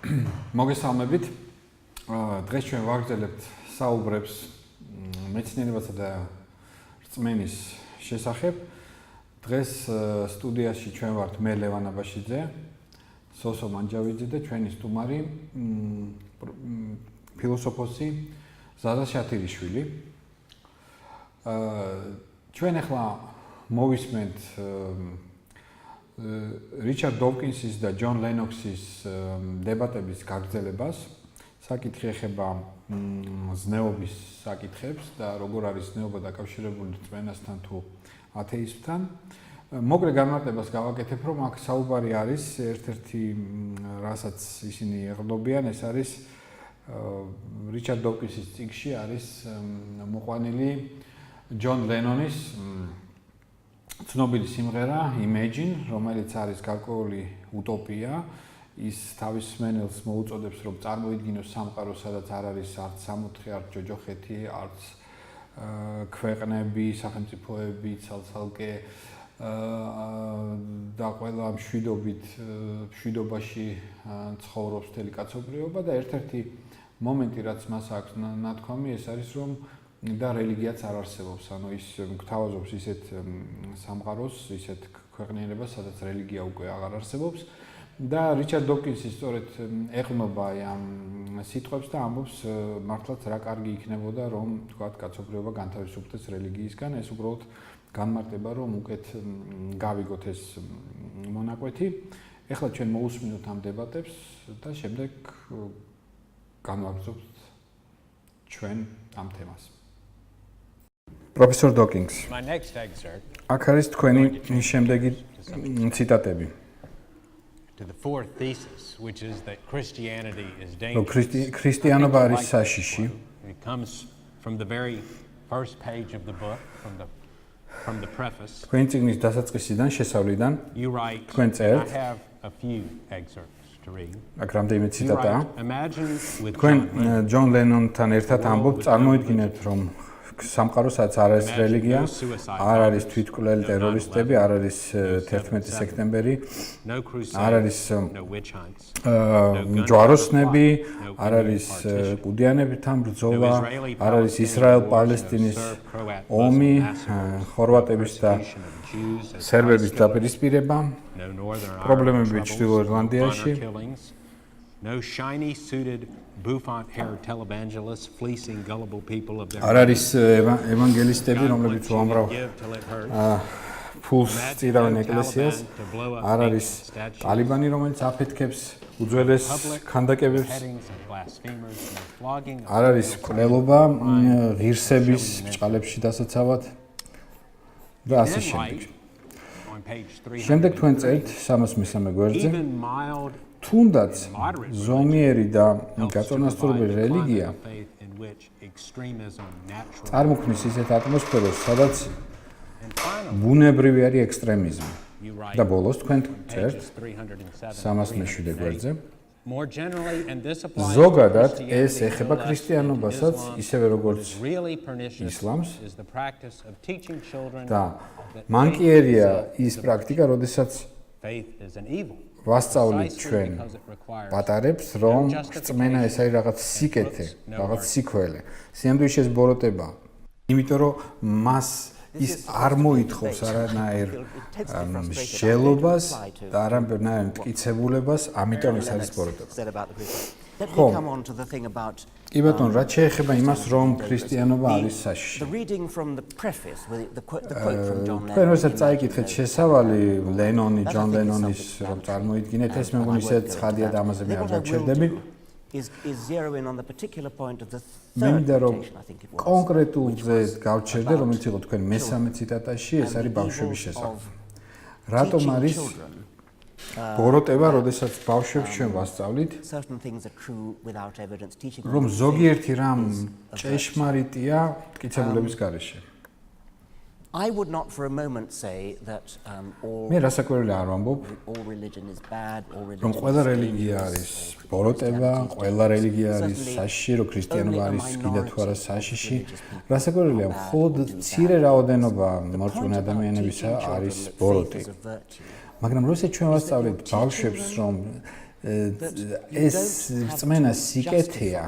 მოგესალმებით. დღეს ჩვენ ვაგრძელებთ საუბრებს მეცნიერებასა და რწმენის შესახებ. დღეს სტუდიაში ჩვენ ვართ მე ლევან აბაშიძე, სოსო მანჯავიძე და ჩვენი სტუმარი ფილოსოფოსი ზაზა შათირიშვილი. ჩვენ ახლა მოვისმენთ რიჩარდ დოვკინსის და ჯონ ლენოქსის დებატების გაგრძელებას. საკითხი ეხება ზნეობის საკითხებს და როგორ არის ზნეობა დაკავშირებული რწმენასთან თუ ათეიზმთან. მოკლე განმარტებას გავაკეთებ, რომ აქ საუბარი არის ერთ-ერთი რასაც ისინი ეყრდნობიან, ეს არის რიჩარდ დოვკინსის წიგნში არის მოყვანილი ჯონ ლენონის ცნობილი სიმღერა Imagine, რომელიც არის გარკვეული utopia, ის თავის მსმენელს მოუწოდებს, რომ წარმოიდგინოს სამყარო, სადაც არ არის არც სამოთხე, არც ჯოჯოხეთი, არც ქვეყნები, სახელმწიფოები, ცალ-ცალკე და ყველა მშვიდობაში ცხოვრობს მთელი კაცობრიობა და ერთ-ერთი მომენტი, რაც მას აქვს ნათქვამი, ეს არის, რომ და რელიგიაც არ არსებობს, ანუ ის გვთავაზობს ისეთ სამყაროს, ისეთ ქვეყნიერებას, სადაც რელიგია უკვე აღარ არსებობს და რიჩარდ დოვკინსი სწორედ ეყრდნობა ამ სიტყვებს და ამბობს მართლაც რა კარგი იქნებოდა, რომ თქვათ კაცობრიობა განთავისუფლდეს რელიგიისგან, ეს უბრალოდ განმარტება, რომ უკეთ გავიგოთ ეს მონაკვეთი. ეხლა ჩვენ მოусმინოთ ამ დებატებს და შემდეგ განვაგრძობთ ჩვენ ამ თემას. Professor Dawkins. აქ არის თქვენი შემდეგი ციტატები. To the fourth thesis, which is that Christianity is dangerous. ქრისტიანობა არის საშიში. It comes from the very first page of the book, from the preface. თქვენი წიგნის დასაწყისიდან, შესავლიდან თქვენ წერთ. I have a few excerpts to read. აქ რამდენიმე ციტატაა. Imagine with თქვენ ჯონ ლენონთან ერთად ამბობთ, წარმოიდგინეთ, რომ სამყარო, სადაც არ არის რელიგია, არ არის თვითმკვლელი ტერორისტები, არ არის 11 სექტემბერი, არ არის ჯვაროსნები, არ არის კუდიანებთან ბრძოლა, არ არის ისრაელ-პალესტინის ომი, ხორვატების და სერბების დაპირისპირება, პრობლემები ჩრდილო ირლანდიაში. No shiny suited bouffant-haired televangelists fleecing gullible people of their არ არის ევანგელისტები, რომლებიც უამრავ ფულს წირავენ ეკლესიას, არ არის ტალიბანი, რომელიც აფეთქებს უძველეს ქანდაკებებს, არ არის მკვლელობა ღირსების ბრჭყალებში დასაცავად და ასე შემდეგ. შემდეგ თქვენ წერთ 303 გვერდზე თუნდაც ზომიერი და გაწონასწორებელი რელიგია წარმოქმნის ისეთ ატმოსფეროს, სადაც ბუნებრივი არის ექსტრემიზმი. და ბოლოს თქვენ წერთ 307 გვერდზე ზოგადად ეს ეხება ქრისტიანობასაც, ისევე როგორც ისლამს და მანკიერია ის პრაქტიკა, როდესაც ვასწავლით ჩვენ პატარებს, რომ რწმენა ეს არის რაღაც სიკეთე, რაღაც სიქველე. სიამოვნებაში ეს ბოროტება. იმიტომ რომ მას ის არ მოითხოვს არანაირ მსჯელობას და არანაირ მტკიცებულებას, ამიტომ ის არის ბოროტება. ხო, კი ბატონო, რაც შეეხება იმას, რომ ქრისტიანობა არის საშიში. თქვენ როდესაც წაიკითხეთ შესავალი ლენონი, ჯონ ლენონის, რომ წარმოიდგინეთ, ეს მე მგონი ისეთ ცხადია და ამაზე მე არ გავჩერდები. მე მინდა რომ კონკრეტულზე გავჩერდე, რომელიც იყო თქვენ მესამე ციტატაში, ეს არის ბავშვების შესახებ. რატომ არის ბოროტება, როდესაც ბავშვებს ჩვენ ვასწავლით, რომ ზოგიერთი რამ ჭეშმარიტია მტკიცებულების გარეშე. I would not for a moment say that all მე რასაკვირველი არ ვამბობ, რომ ყველა რელიგია არის ბოროტება, ყველა რელიგია არის საშიში, რომ ქრისტიანობა არის კიდე თუ არა საშიში. რასაკვირველია, მხოლოდ მცირე რაოდენობა მორწმუნე ადამიანებისა არის ბოროტი. მაგრამ როცა ჩვენ ვასწავლეთ ბავშვებს, რომ ეს რწმენა სიკეთეა.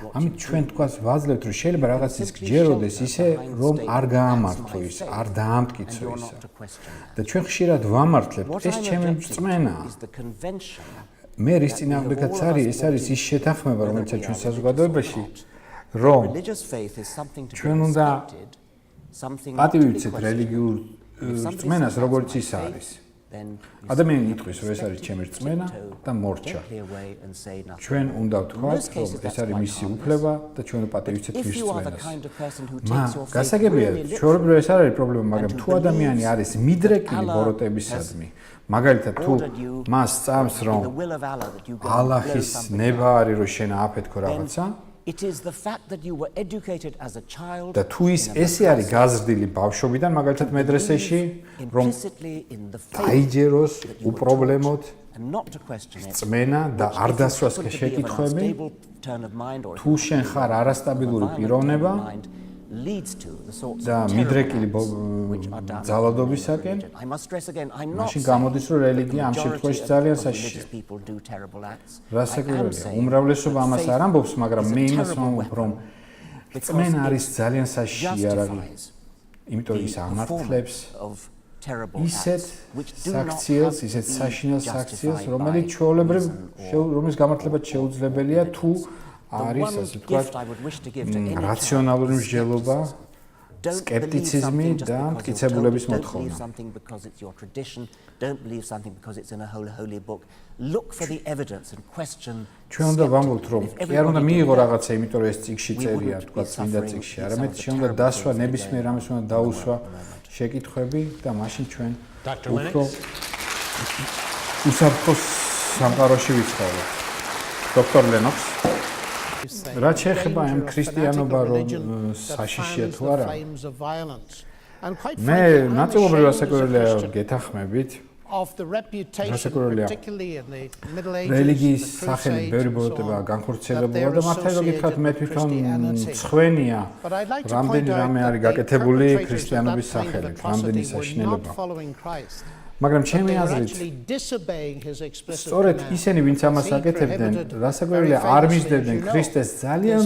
ამით ჩვენ თქვას ვაძლევთ, რომ შეიძლება რაღაც ის გჯეროდეს ისე, რომ არ გაამართლო ის, არ დაამტკიცო ის. და ჩვენ ხშირად ვამართლებთ, ეს ჩემი რწმენაა. მე რის წინააღმდეგაც არის, ეს არის ის შეთანხმება, რომელიც ჩვენ საზოგადოებაში, რომ ჩვენ უნდა პატივი ვიცეთ რელიგიურ რწმენას, როგორც ის არის. ადამიანი იტყვის, რომ ეს არის ჩემი რწმენა და მორჩა. ჩვენ უნდა ვთქვათ, რომ ეს არის მისი უფლება და ჩვენ პატივი ვიცეთ მის რწმენას. გასაგებია, ჩვეულებრივ ეს არ არის პრობლემა, მაგრამ თუ ადამიანი არის მიდრეკილი ბოროტებისადმი, მაგალითად თუ მას სწამს, რომ ალაჰის ნება არის, რომ შენ ააფეთქო რაღაცა, It is the fact that you were educated as a child და თუ ის ესე არის გაზრდილი ბავშვობიდან, მაგალითად მედრესეში, რომ დაიჯეროს უპრობლემოდ რწმენა და არ დასვას შეკითხვები, თუ შენ ხარ არასტაბილური პიროვნება და მიდრეკილი ძალადობისაკენ, მაშინ გამოდის, რომ რელიგია ამ შემთხვევაში ძალიან საშიშია. რასაკვირველია, უმრავლესობა ამას არ ამბობს, მაგრამ მე იმას ვამბობ, რომ რწმენა არის ძალიან საშიში იარაღი, იმიტომ ის ამართლებს ისეთ საქციელს, ისეთ საშინელ საქციელს, რომელიც ჩვეულებრივ რომლის გამართლებაც შეუძლებელია თუ არის, ასე ვთქვათ, რაციონალური მსჯელობა, სკეპტიციზმი და მტკიცებულების მოთხოვნა. ჩვენ უნდა ვამბობთ, რომ კი არ უნდა მიიღო რაღაცა, იმიტომ რომ ეს წიგნში წერია, თქვა წმინდა წიგნში, არამედ ჩვენ უნდა დასვა ნებისმიერ რამეს უნდა დაუსვა შეკითხვები და მაშინ ჩვენ უფრო უსაფრთხო სამყაროში ვიცხოვრობთ. დოქტორ ლენოქს რაც შეეხება ამ ქრისტიანობა, რომ საშიშია თუ არა, მე ნაწილობრივ რასაკვირველია გეთანხმებით, რასაკვირველია რელიგიის სახელი ბევრი ბოროტება განხორციელებულა და მართალი რომ გითხრათ, მე თვითონ მცხვენია რამდენი რამე არის გაკეთებული ქრისტიანობის სახელით, რამდენი საშინელება. მაგრამ ჩემი აზრით, სწორედ ისინი, ვინც ამას აკეთებდნენ, რასაკვირველია არ მისდევდნენ ქრისტეს ძალიან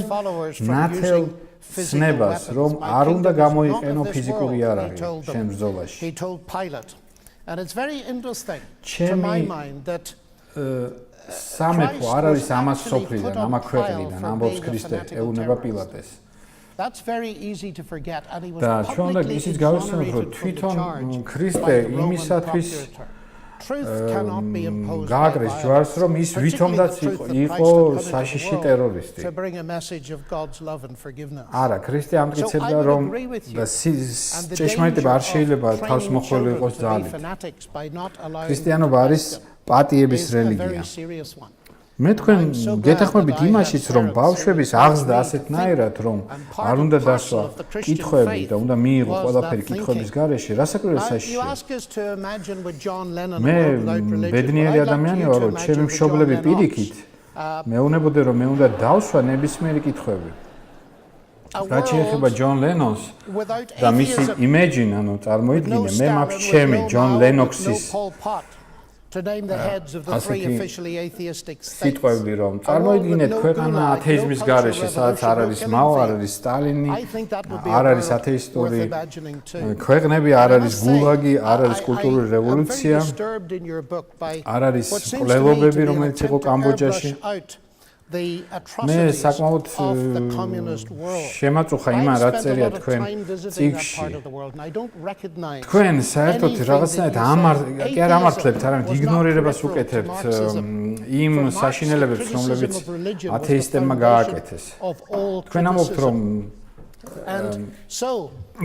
ნათელ ცნებას, რომ არ უნდა გამოიყენო ფიზიკური იარაღი შენ ბრძოლაში. ჩემი სამეფო არ არის ამას სოფლიდან, ამა ქვეყნიდან, ამბობს ქრისტე, ეუბნება პილატეს. That's very easy to forget, and he was და ჩვენ უნდა ისიც გავიხსენოთ, რომ თვითონ ქრისტე იმისათვის გააკრეს ჯვარს, რომ ის ვითომდაც იყო საშიში ტერორისტი. არა, ქრისტე ამტკიცებდა, რომ ჭეშმარიტება არ შეიძლება თავს მოხველი იყოს ძალით. ქრისტიანობა არის პატიების რელიგია. მე თქვენ გეთანხმებით იმაშიც, რომ ბავშვების აღზრდა ასეთნაირად, რომ არ უნდა დასვა კითხვები და უნდა მიიღო ყველაფერი კითხვების გარეშე, რასაკვირველია საშიშია. მე ბედნიერი ადამიანი ვარ, რომ ჩემი მშობლები პირიქით მეუბნებოდნენ, რომ მე უნდა დავსვა ნებისმიერი კითხვები. რაც შეეხება ჯონ ლენონს და მისი Imagine, ანუ წარმოიდგინე, მე მაქვს ჩემი ჯონ ლენოქსის სიტყვები, რომ წარმოიდგინეთ ქვეყანა ათეიზმის გარეშე, სადაც არ არის მაო, არ არის სტალინი, არ არის ათეისტური ქვეყნები, არ არის გულაგი, არ არის კულტურული რევოლუცია, არ არის მკვლელობები, რომელიც იყო კამბოჯაში. მე საკმაოდ შემაწუხა იმან, რაც წერია თქვენ წიგნში. თქვენ საერთოდ რაღაცნაირად კი არ ამართლებთ, არამედ იგნორირებას უკეთებთ იმ საშინელებებს, რომლებიც ათეისტებმა გააკეთეს. თქვენ ამბობთ, რომ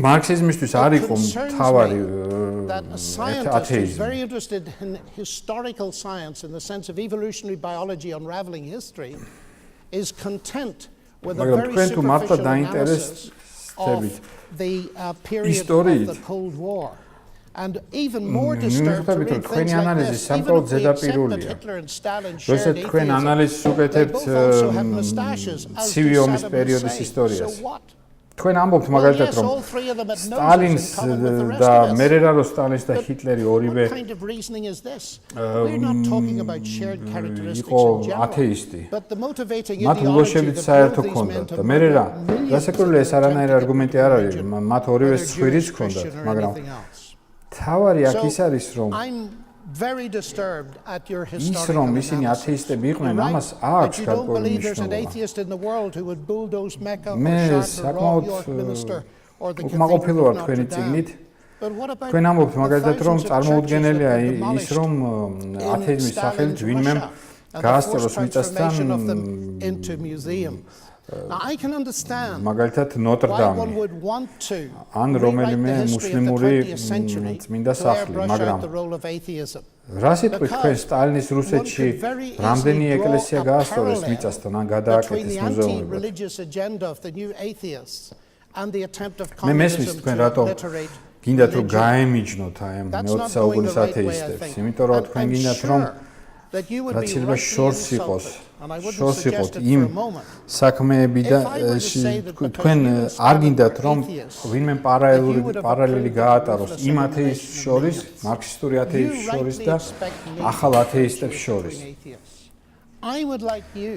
მარქსიზმისთვის არ იყო მთავარი ათეიზმი. მაგრამ თქვენ თუ მართლა დაინტერესდებით ისტორიით, მიუხედავად რომ თქვენი ანალიზი სამყაროდ ზედაპირულია, როდესაც თქვენ ანალიზს უკეთებთ ცივი ომის პერიოდის ისტორიას, თქვენ ამბობთ Well, მაგალითად yes, რომ all three of them had სტალინს noses in common with the rest და of us. მერე რა რომ სტალინს და ჰიტლერი ორივე What kind of reasoning is this? We're not talking about shared characteristics იყო in general, ათეისტი. but the motivating მათ ideology ულოშებით that საერთო drove these men ჰქონდათ to და მერე რა murder millions რასაკვირველია of ეს their არანაირი attempted არგუმენტი არ არის religion, მათ ორივე whether სხვირიც Jewish, ჰქონდათ Christian, or მაგრამ anything else. თავარი აქ So, ის არის რომ I'm very disturbed at your ის historical რომ ისინი analysis. ათეისტები იყვნენ You're ამას right, აქვს but you don't გარკვეული believe there's an მნიშვნელობა atheist in the world who would bulldoze Mecca or მე Sharp or საკმაოდ York Minster or the უკმაყოფილოა Cathedral of თქვენი Notre წიგნით Dame. But what about თქვენ ამბობთ the მაგალითად რომ thousands of წარმოუდგენელია churches that were ის რომ demolished ათეიზმის in სახელით Stalin's ვინმე Russia and the გაასწოროს forced მიწასთან transformation of them into museums? Now, I can understand მაგალითად why one ნოტრდამი would want to ან rewrite რომელიმე the history of the მუსლიმური 20th century წმინდა to სახლი airbrush მაგრამ out the role of atheism. რა სიტყვით თქვენ სტალინის რუსეთში რამდენი ეკლესია გაასწორეს მიწასთან ან Between გადააკეთეს the მუზეუმებად anti-religious agenda of the new atheists and the attempt of მე მესმის communism თქვენ to რატომ obliterate გინდათ რომ religion. გაემიჯნოთ აი ამ That's მე-20 not going საუკუნის the right way, I ათეისტებს think. იმიტომ რომ And თქვენ I'm გინდათ რომ sure that you would რაც be შეიძლება rightly შორს იყოს insulted, and I wouldn't შორს იყოს suggest it იმ for a moment. საქმეები და If I were to say that because თქვენ you and არ Stalin გინდათ were რომ atheists, ვინმე that you would have პარალელი approved of გაატაროს ruthless იმ ათეისტ elimination of შორის millions. მარქსისტური You ათეისტ შორის rightly და expect me ახალ to ათეისტებს differentiate შორის between atheists. I would like you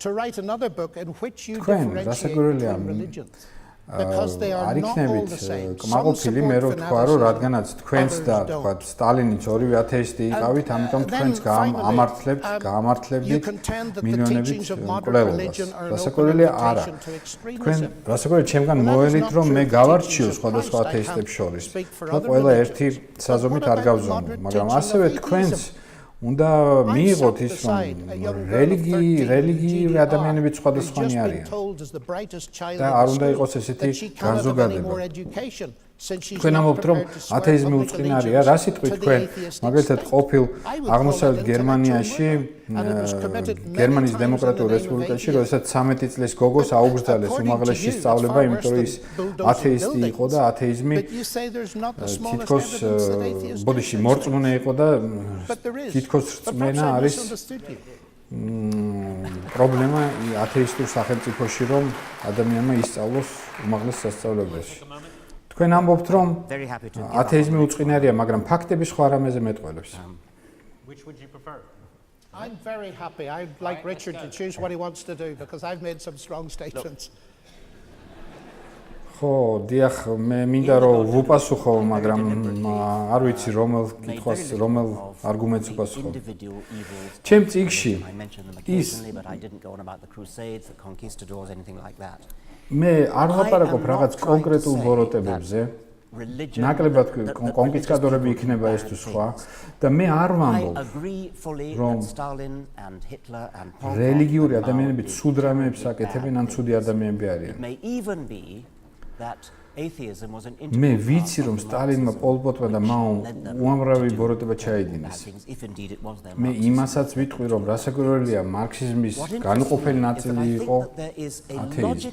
to write another book in which you თქვენ differentiate რასაკვირველია between religions. Because they are არ not all იქნებით the same. Some კმაყოფილი მე რო support თქვა რომ fanaticism, რადგანაც თქვენც და others თქვა don't. სტალინიც ორივე ათეისტი იყავით ამიტომ Then თქვენც finally, ამართლებთ you გაამართლებდით contend that the მილიონებით teachings of modern მკვლელობას religion are an open რასაკვირველია არა invitation to თქვენ extremism. რასაკვირველია ჩემგან Well, that is მოელით not რომ true მე of the გავარჩიო teachings of სხვადასხვა Christ. I ათეისტებს can't შორის speak for და other ყველა religions. ერთი But საზომით what არ about the გავზომო moderate მაგრამ teaching ასევე of თქვენც atheism? უნდა მიიღოთ ის რომ რელიგიური ადამიანებიც სხვადასხვანი არიან და არ უნდა იყოს ესეთი განზოგადება თქვენ ამბობთ რომ ათეიზმი უწყინარია რა სიტყვით თქვენ მაგალითად ყოფილ აღმოსავლეთ გერმანიაში გერმანიის დემოკრატიულ რესპუბლიკაში როდესაც 13 წლის გოგოს აუგზავნეს უმაღლესი სწავლება იმიტომ რომ ის ათეისტი იყო და ათეიზმი თითქოს ბოდიში მორწმუნე იყო და თითქოს რწმენა არის პრობლემა ათეისტურ სახელმწიფოში რომ ადამიანმა ისწავლოს უმაღლეს სასწავლებელში თქვენ ამბობთ რომ ათეიზმი უწყინარია მაგრამ ფაქტები სხვა რამეზე მეტყველებს Which would you prefer? I'm very happy. I'd like Richard to choose what he wants to do because I've made some strong statements. ხო, დიახ, მე მინდა რომ ვუპასუხო, მაგრამ არ ვიცი რომელ კითხვას, რომელ არგუმენტს ვუპასუხო. ჩემ წიგნში ის მე არ ვაპარაკობ რაღაც კონკრეტულ ბოროტებებზე. ნაკლებად კონკისტადორები იქნება ეს თუ სხვა და მე არ ვამბობ რომ რელიგიური ადამიანები ცუდ რამეებს აკეთებენ ან ცუდი ადამიანები არიან მე ვიცი რომ სტალინმა პოლ-პოტმა და მაომ უამრავი ბოროტება ჩაიდინეს მე იმასაც ვიტყვი რომ რასაკვირველია მარქსიზმის განუყოფელი ნაწილი იყო ათეიზმი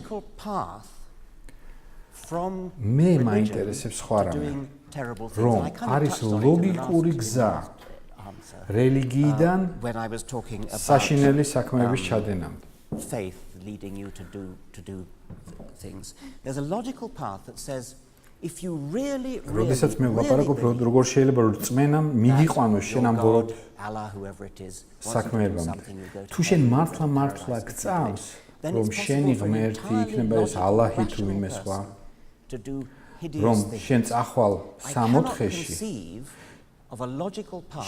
მე მაინტერესებს სხვა რამე რომ არის ლოგიკური გზა რელიგიიდან საშინელი საქმეების ჩადენამდე faith leading you to do things. There's a logical path that says if you really როდესაც მე ვაპარაკობ როგორ შეიძლება რომ რწმენამ მიგიყვანოს შენ ამ ბოროტ საქმეებამდე თუ შენ მართლა გწავს რომ შენი ღმერთი იქნება ეს ალაჰი თუ ვინმე სხვა რომ შენ წახვალ სამოთხეში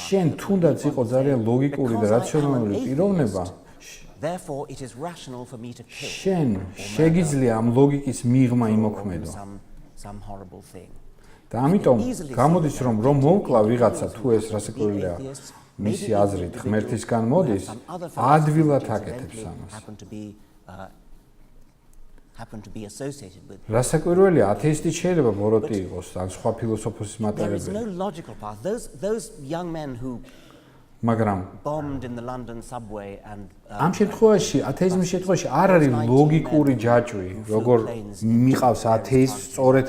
შენ თუნდაც იყო ძალიან ლოგიკური და რაციონალური პიროვნება Therefore, it is rational for me to kill. შენ შეგიძლია ამ ლოგიკის მიღმა იმოქმედო. Some horrible thing. და ამიტომ გამოდის რომ მოვკლა ვიღაცა თუ ეს რასაკვირველია მისი აზრით ღმერთისგან მოდის, ადვილად აკეთებს ამას. რასაკვირველია ათეისტი შეიძლება ბოროტი იყოს ან სხვა ფილოსოფოსის მატარებელი. There is no logical path. Those young men who მაგრამ bombed in the London subway and ამ შემთხვევაში ათეიზმის შემთხვევაში არ არის ლოგიკური ჯაჭვი როგორ მიყავს ათეიზმს სწორედ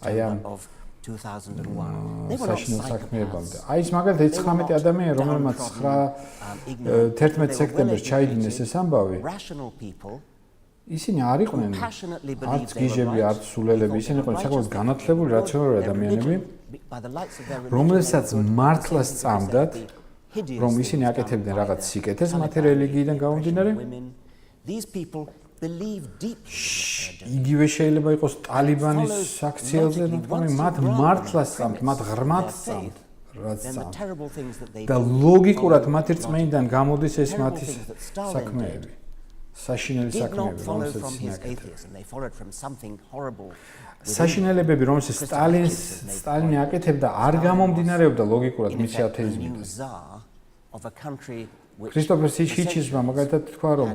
აი ამ 2001 საშინელ საქმეებამდე აი ეს მაგალითად 19 ადამიანი რომელმაც 11 სექტემბერს ჩაიდინეს ეს ამბავი ისინი არ იყვნენ არც გიჟები, არც სულელები, ისინი იყვნენ საკმაოდ განათლებული, რაციონალური ადამიანები, რომლებსაც მართლა სწამდათ, რომ ისინი აკეთებდნენ რაღაც სიკეთეს მათი რელიგიიდან გამომდინარე. იგივე შეიძლება იყოს ტალიბანის აქციაზე, მათ მართლა სწამთ, მათ ღრმად სწამთ, რაც სწამთ. და ლოგიკურად მათი რწმენიდან გამოდის ეს მათი საქმეები. საშინელი საქმეები, რომელსაც ისინი აკეთებდნენ. საშინელებები, რომელსაც სტალინი აკეთებდა, არ გამომდინარეობდა ლოგიკურად მისი ათეიზმიდან. ქრისტოფერ ჰიჩისმა მაგალითად თქვა, რომ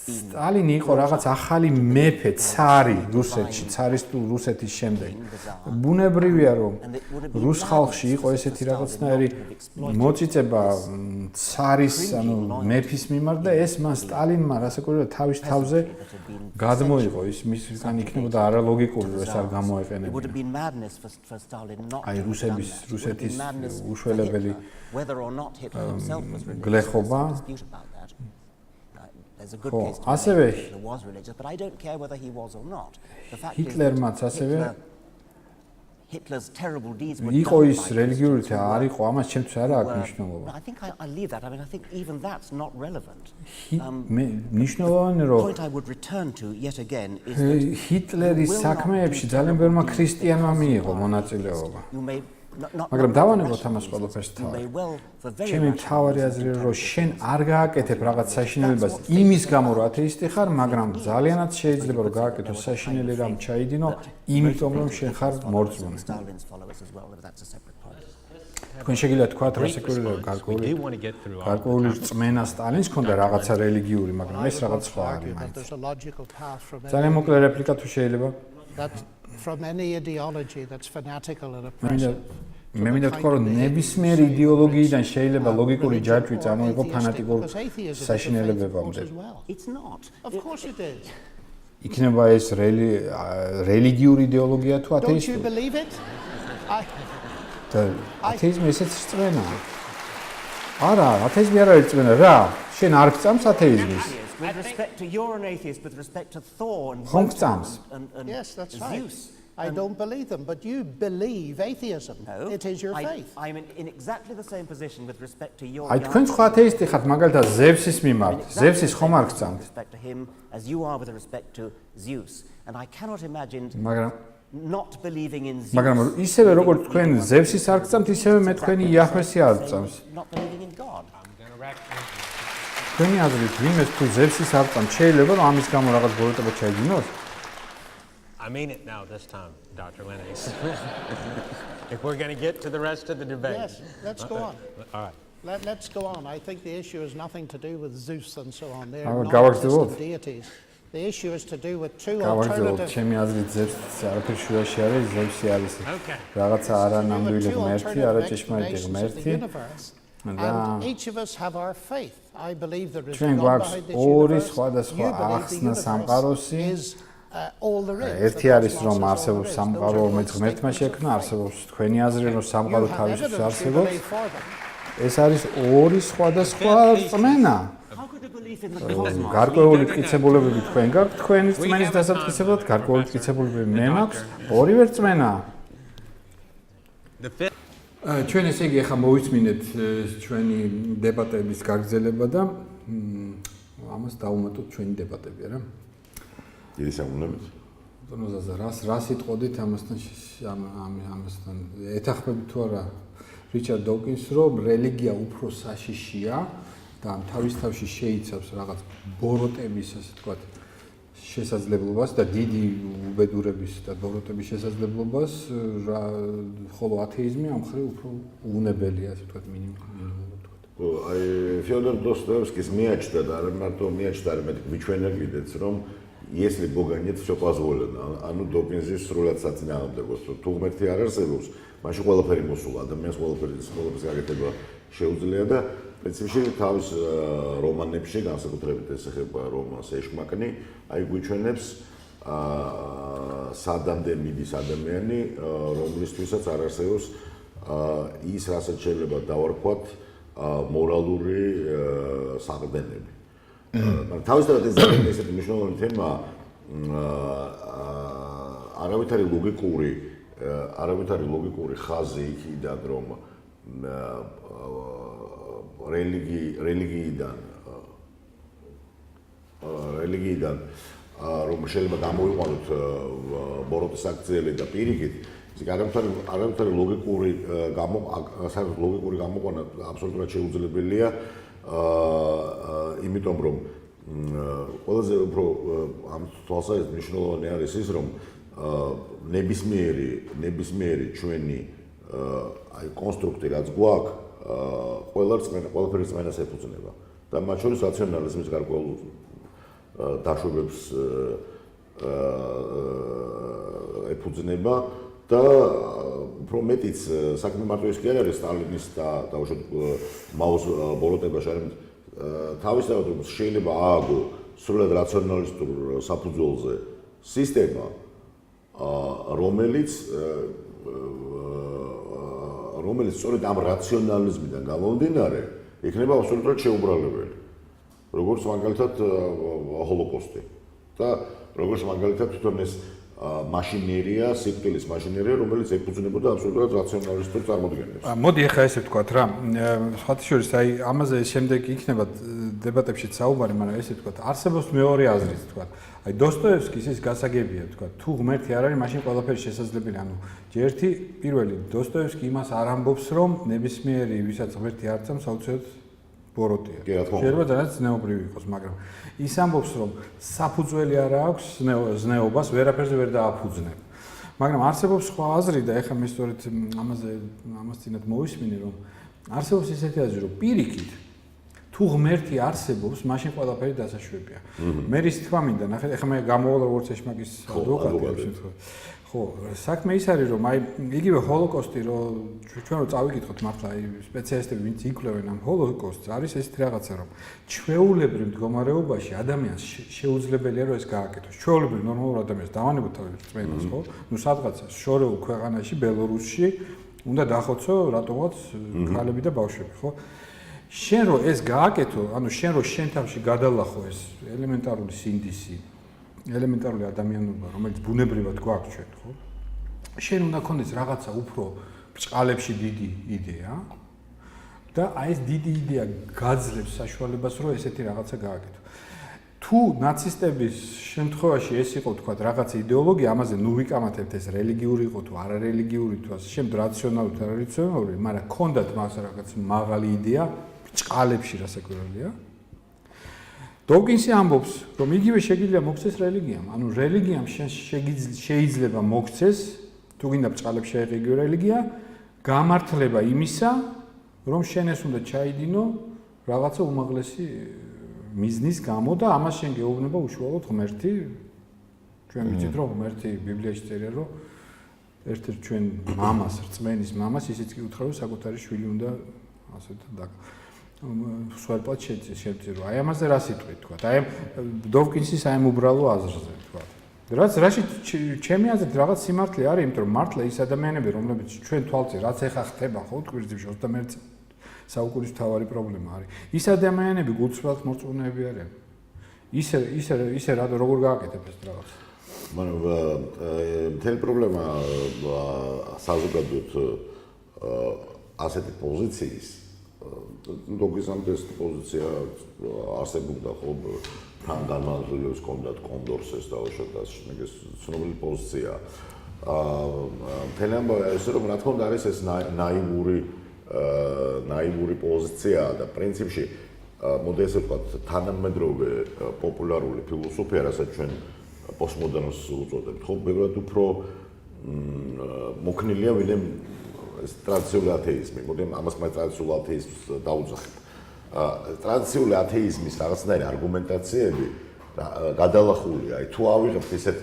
სტალინი იყო რაღაც ახალი მეფე, цаრი რუსეთში, цаრისტულ რუსეთის შემდეგ. ბუნებრივია, რომ რუს ხალხში იყო ესეთი რაღაცნაირი მოწიწება цаრის, ანუ მეფის მიმართ და ეს მან სტალინმა რასაკვირველია თავის თავზე გადმოიღო, ის მისგან იქნებოდა არალოგიკური, ეს არ გამოეყენებინა. აი რუსეთის უშველებელი გლეხობა ასევე ჰიტლერმაც ასევე იყო ის რელიგიური და არ იყო, ამას ჩემთვის არა აქვს მნიშვნელობა. მნიშვნელოვანია, რომ ჰიტლერის საქმეებში ძალიან ბევრმა ქრისტიანმა მიიღო მონაწილეობა. მაგრამ დავანებოთ ამას ყველაფერს თავად. ჩემი მთავარი აზრია, რომ შენ არ გააკეთებ რაღაც საშინელებას იმის გამო, რომ ათეისტი ხარ, მაგრამ ძალიანაც შეიძლება რომ გააკეთო საშინელი რამ ჩაიდინო, იმიტომ რომ შენ ხარ მორწმუნე. თქვენ შეგიძლიათ თქვათ, რასაკვირველია, გარკვეული რწმენა სტალინს ჰქონდა რაღაცა რელიგიური, მაგრამ ეს რაღაც სხვა არის მაინც. ძალიან მოკლე რეპლიკა თუ შეიძლება. From any ideology that's fanatical and oppressive. მე მინდა თქვა, რომ ნებისმიერი იდეოლოგიიდან შეიძლება ლოგიკური ჯაჭვი წარმოიღო ფანატიკურ საშინელებებამდე. Of course it is. იქნება ეს რელიგიური იდეოლოგია თუ Don't ათეისტური? you believe it? ათეიზმი ესეც რწმენაა. არა, ათეიზმი არ არის რწმენა, რა? შენ არ გწამს ათეიზმის? With respect to you're an atheist with respect to Thor and Yes, that's right. Zeus. I don't believe them, but you believe atheism. No, it is your faith. I'm in exactly the same position with respect to your. აი თქვენ სხვა ათეისტი ხართ, მაგალითად ზევსის მიმართ. ზევსის ხომ არ გწამთ? With respect to him as you are with respect to Zeus, and I cannot imagine not believing in Zeus. მაგრამ ისევე როგორც თქვენ ზევსის არ გწამთ, ისევე მე თქვენი იაჰვესი არ გწამს. Not believing in God. თქვენი აზრით, ვინმეს თუ ზევსის არ გწამთ, შეიძლება რომ ამის გამო რაღაც ბოროტება ჩაიდინოს? I mean it now this time, Dr. Lennox. If we're going to get to the rest of the debate. Yes, let's go on. All right. Let's go on. I think the issue has nothing to do with Zeus and so on. They're გავაგრძელოთ? non-existent deities. The issue is to do with two გავაგრძელოთ, alternative. ჩემი აზრით ზევსის არაფერ შუაში არის, ზევსი არის რაღაცა არანამდვილი ღმერთი, არაჭეშმარიტი ღმერთი. And each of us have our faith. I believe there is ჩვენ God გვაქვს behind this ორი universe. სხვადასხვა You believe ახსნა the სამყაროსი. universe is all there is. ერთი არის რომ არსებობს სამყარო, რომელიც ღმერთმა შექმნა, არსებობს თქვენი აზრი რომ სამყარო თავისუფლად არსებობს. ეს არის ორი სხვადასხვა რწმენა. გარკვეული მტკიცებულებები თქვენ გაქვთ, თქვენი რწმენის დასამტკიცებლად, გარკვეული მტკიცებულებები მე მაქვს, ორივე რწმენა. ჩვენ ესე იგი ახლა მოვიწმინეთ ჩვენი დებატების გაგრძელება და ამას დავუმატოთ ჩვენი დებატები, რა. დიდი საკუთრებით. რას იტყოდით ამასთან ეთანხმებით თუ არა რიჩარდ დოკინს, რომ რელიგია უფრო საშიშია და თავის თავში შეიცავს რაღაც ბოროტების, ასე ვთქვათ, შესაძლებლობას და დიდი უბედურების და ბოროტების შესაძლებლობას, ხოლო ათეიზმი ამ მხრივ უფრო უნებელია, ასე ვთქვათ, მინიმუმად ვთქვათ. აი ფიოდორ დოსტოევსკის მიაჩნდა და არ მარტო მიაჩნდა, არამედ გვიჩვენებიდეთ, რომ если Бога нет, все позволено. ანუ დოკინზის სრულად საწინააღმდეგოს, რომ თუ ღმერთი არ არსებობს, მაშინ ყველაფერი მოსულა, ადამიანს ყველაფერს გაკეთება შეუძლია და პრინციპში თავის რომანებში, განსაკუთრებით ეს ეხება რომანს ეშმაკნი, აი გვიჩვენებს სადამდე მიდის ადამიანი, რომლისთვისაც არ არსებობს ის, რასაც შეიძლება დავარქვათ მორალური საყრდენები. თავისთავად ეს ძალიან ესეთი მნიშვნელოვანი თემაა. არავითარი ლოგიკური ხაზი იქიდან, რომ რელიგიიდან რომ შეიძლება გამოიყვანოთ ბოროტის აქციელი და პირიქით, ის არავითარი ლოგიკური გამოყვანა აბსოლუტურად შეუძლებელია, იმიტომ რომ ყველაზე უფრო ამ თვალსაზრისით მნიშვნელოვანი არის ის, რომ ნებისმიერი ჩვენი კონსტრუქტი რაც გვაქვს, ყველაფერი რწმენას ეფუძნება და მათ შორის რაციონალიზმის გარკვეულ დაშვებებს ეფუძნება და უფრო მეტიც საქმე მარტო ის კი არ არის სტალინის და უშუალოდ მაოს ბოლოტებაში, არამედ თავისთავად შეიძლება ააგო სრულად რაციონალისტურ საფუძველზე სისტემა, რომელიც სწორედ ამ რაციონალიზმიდან გამომდინარე იქნება აბსოლუტურად შეუბრალებელი. როგორც მაგალითად ჰოლოკოსტი და როგორც მაგალითად თვითონ ეს მაშინერია, სიკვდილის მაშინერია, რომელიც ეფუძნებოდა აბსოლუტურად რაციონალისტურ წარმოდგენებს. მოდი ახლა ესე ვთქვათ რა, სხვათა შორის აი ამაზე შემდეგ იქნება დებატებშიც საუბარი, მაგრამ ესე ვთქვათ, არსებობს მეორე აზრიც ვთქვათ. აი დოსტოევსკის ის გასაგებია ვთქვათ, თუ ღმერთი არ არის, მაშინ ყველაფერი შესაძლებელი. ანუ ერთი პირველი დოსტოევსკი იმას არ ამბობს, რომ ნებისმიერი ვისაც ღმერთი არ წამს, აუცილებლად ბოროტია. შეიძლება ძალიან ზნეობრივი იყოს, მაგრამ ის ამბობს, რომ საფუძველი არ აქვს ზნეობას, ვერაფერზე ვერ დააფუძნებ. მაგრამ არსებობს სხვა აზრი და ეხლა მე სწორედ ამას წინათ მოვისმინე, რომ არსებობს ისეთი აზრი, რომ პირიქით თუ ღმერთი არსებობს, მაშინ ყველაფერი დასაშვებია. მე რის თქმა მინდა, ნახეთ, ეხლა მე გამოვალ როგორც ეშმაკის ადვოკატი ამ შემთხვევაში. ხო, საქმე ის არის, რომ აი იგივე ჰოლოკოსტი, რომ ჩვენ რო წავიკითხოთ მართლა აი სპეციალისტები, ვინც იკვლევენ ამ ჰოლოკოსტს, არის ესეთი რაღაცა, რომ ჩვეულებრივ მდგომარეობაში ადამიანს შეუძლებელია რომ ეს გააკეთოს. ჩვეულებრივ ნორმალურ ადამიანს დავანებოთ თავის რწმენას, ხო? ნუ სადღაცა შორეულ ქვეყანაში, ბელორუსში უნდა დახოცო რატომღაც ქალები და ბავშვები, ხო? შენ რო ეს გააკეთო, ანუ შენ რო შენ თავში გადალახო ეს ელემენტარული სინდისი, ელემენტარული ადამიანობა, რომელიც ბუნებრივად გვაქვს ჩვენ, ხო? შენ უნდა ქონდეს რაღაცა უფრო ბრჭყალებში დიდი იდეა და აი ეს დიდი იდეა გაძლევს საშუალებას, რომ ესეთი რაღაცა გააკეთო. თუ ნაცისტების შემთხვევაში ეს იყო, თქვა, რაღაცა იდეოლოგია, ამაზე ნუ ვიკამათებთ ეს რელიგიური იყო თუ არარელიგიური თუ ასე შემდეგ, რაციონალური თუ არარაციონალური, მაგრამ ქონდათ მას რაღაც მაღალი იდეა ბრჭყალებში რასაკვირველია. დოვკინსი ამბობს, რომ იგივე შეგიძლია მოქცეს რელიგიამ. ანუ რელიგიამ შეიძლება მოქცეს, თუ გინდა ბრჭყალებში აიღო იგივე რელიგია, გამართლება იმისა, რომ შენ ეს უნდა ჩაიდინო რაღაცა უმაღლესი მიზნის გამო და ამას შენ გეუბნება უშუალოდ ღმერთი. ჩვენ ვიცით, რომ ღმერთი ბიბლიაში წერია, რომ ერთ-ერთ ჩვენ მამას, რწმენის მამას ისიც კი უთხრა, რომ საკუთარი შვილი უნდა ასე და სვერპლად შეწირო. აი ამაზე რა სიტყვით თქვა. აი დოვკინსის აი უბრალო აზრზე თქვა. რაში ჩემი აზრით რაღაც სიმართლე არის, იმიტომ რომ მართლა ის ადამიანები, რომლებიც ჩვენ თვალწინ რაც ეხა ხდება, ხო, ტკვირთებში 21 საუკუნის მთავარი პრობლემა არის. ის ადამიანები გულწრფელად მორწმუნეები არიან. ისე რა როგორ გააკეთებ ეს რაღაც. მაგრამ მთელი პრობლემა საზოგადოებრივ ასეთი პოზიციის დოგიზამთ ეს პოზიცია არსებობდა ხო თან განმავლობაში კონდათ კონდორსეს და უშოთ ეს ცნობილი პოზიცია მთელი ამბავი ესე რომ რა თქმა უნდა არის ეს ნაივური პოზიცია და პრინციპში მოდი ესე ვთქვათ თანამედროვე პოპულარული ფილოსოფია რასაც ჩვენ პოსტმოდერნს უწოდებთ ხო ბევრად უფრო მოქნილია ვინმე ეს ტრადიციული ათეიზმი, მოდი ამას მე ტრადიციული ათეიზმს დაუძახებ. ტრადიციული ათეიზმის რაღაცნაირი არგუმენტაციები გადალახულია. აი თუ ავიღებთ ისეთ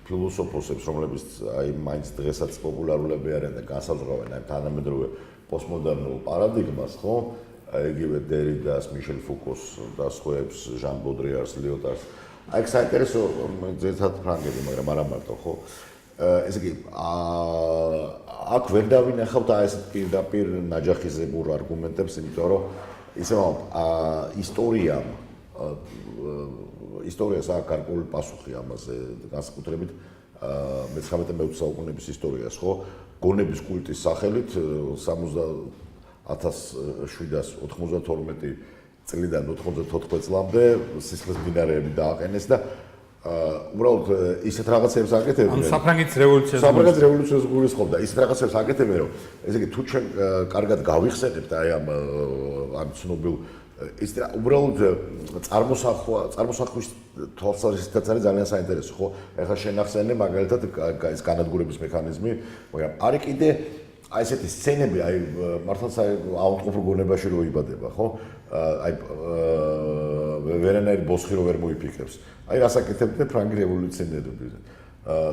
ფილოსოფოსებს, რომლებიც აი მაინც დღესაც პოპულარულები არიან და განსაზღვრავენ აი თანამედროვე პოსტმოდერნულ პარადიგმას, ხო? იგივე დერიდას, მიშელ ფუკოს და სხვაებს, ჟან ბოდრიარს, ლიოტარს. აი ეს საინტერესო ძირითადად ფრანგები, მაგრამ არა მარტო, ხო? ესე იგი აქ ვერ დავინახავთ აი ესეთ პირდაპირ ნაჯახიზებურ არგუმენტებს, იმიტომ რომ ისე ისტორიამ ისტორიას აქვს გარკვეული პასუხი ამაზე, განსაკუთრებით მე-19 საუკუნეების ისტორიას, ხო? გონების კულტის სახელით 1792 წლიდან 94 წლამდე სისხლის მინარევები დააყენეს და უბრალოდ ისეთ რაღაცებს აკეთებდნენ. ანუ საფრანგეთის რევოლუციას გულისხმობდა. ისეთ რაღაცებს აკეთებდნენ, რომ ესე იგი თუ ჩვენ კარგად გავიხსენებთ აი ამ ცნობილ ის უბრალოდ წარმოსახვის თვალსაზრისითაც არის ძალიან საინტერესო, ხო? ეხლა შენახსენე მაგალითად ეს განადგურების მექანიზმი, მაგრამ არის კიდე აი ესეთი სცენები, აი მართლაც აი აუტყოფილ გონებაში რო იბადება, ხო? აი ვერანაირი ბოსხი რო ვერ მოიფიქრებს. აი რას აკეთებდნენ ფრანგი რევოლუციონერები.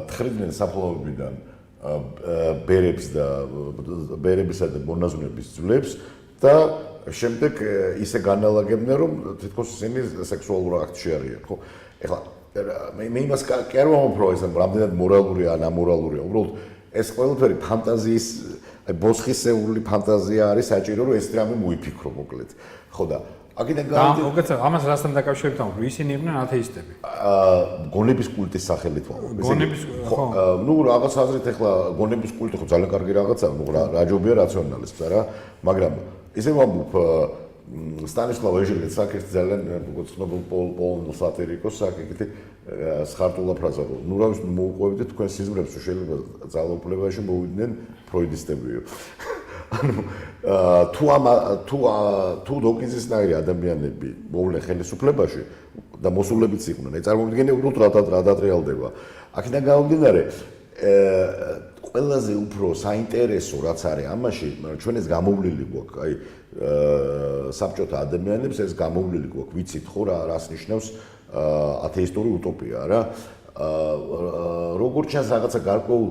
თხრიდნენ საფლავებიდან ბერებისა და მონაზვნების ძვლებს და შემდეგ ისე განალაგებდნენ, რომ თითქოს ისინი სექსუალურ აქტში არიან, ხო? ეხლა მე იმას კი არ ვამბობ, რომ ეს რამდენად მორალურია ან ამორალურია, უბრალოდ ეს ყველაფერი ფანტაზიის, აი ბოსხისეული ფანტაზია არის საჭირო, რომ ეს რამე მოიფიქრო მოკლედ. ხო და აქედან უკეთესად ამას რასთან დაკავშირებით ამბობ, ისინი იყვნენ ათეისტები. გონების კულტის სახელით ვამბობ. გონების ხო. ნუ რაღაც აზრით ეხლა გონების კულტი ხო ძალიან კარგი რაღაცაა, ნუ რაჯობია რაციონალიზმს არა, მაგრამ ისე ვამბობ სტანისლავ ეჟელეთს აქ ერთ ძალიან ცნობილ პოლონელ სატირიკოს აქ ეგეთი სხარტულა ფრაზა რომ ნუ რა ვიცი მოუყვებით თქვენ სიზმრებს რომ შეიძლება ძალაუფლებაში მოვიდნენ ფროიდისტებიო. ანუ თუ დოკინზისნაირი ადამიანები მოვლენ ხელისუფლებაში და მოსულებიც იყვნენ, აი წარმოვიდგინე უბრალოდ რა დატრიალდება. აქედან გამომდინარე ყველაზე უფრო საინტერესო რაც არის ამაში, ჩვენ ეს გამოვლილი გვაქვს, აი საბჭოთა ადამიანებს ეს გამოვლილი გვაქვს, ვიცით ხო რას ნიშნავს ათეისტური утоპია რა. როგორც ჩანს რაღაცა გარკვეულ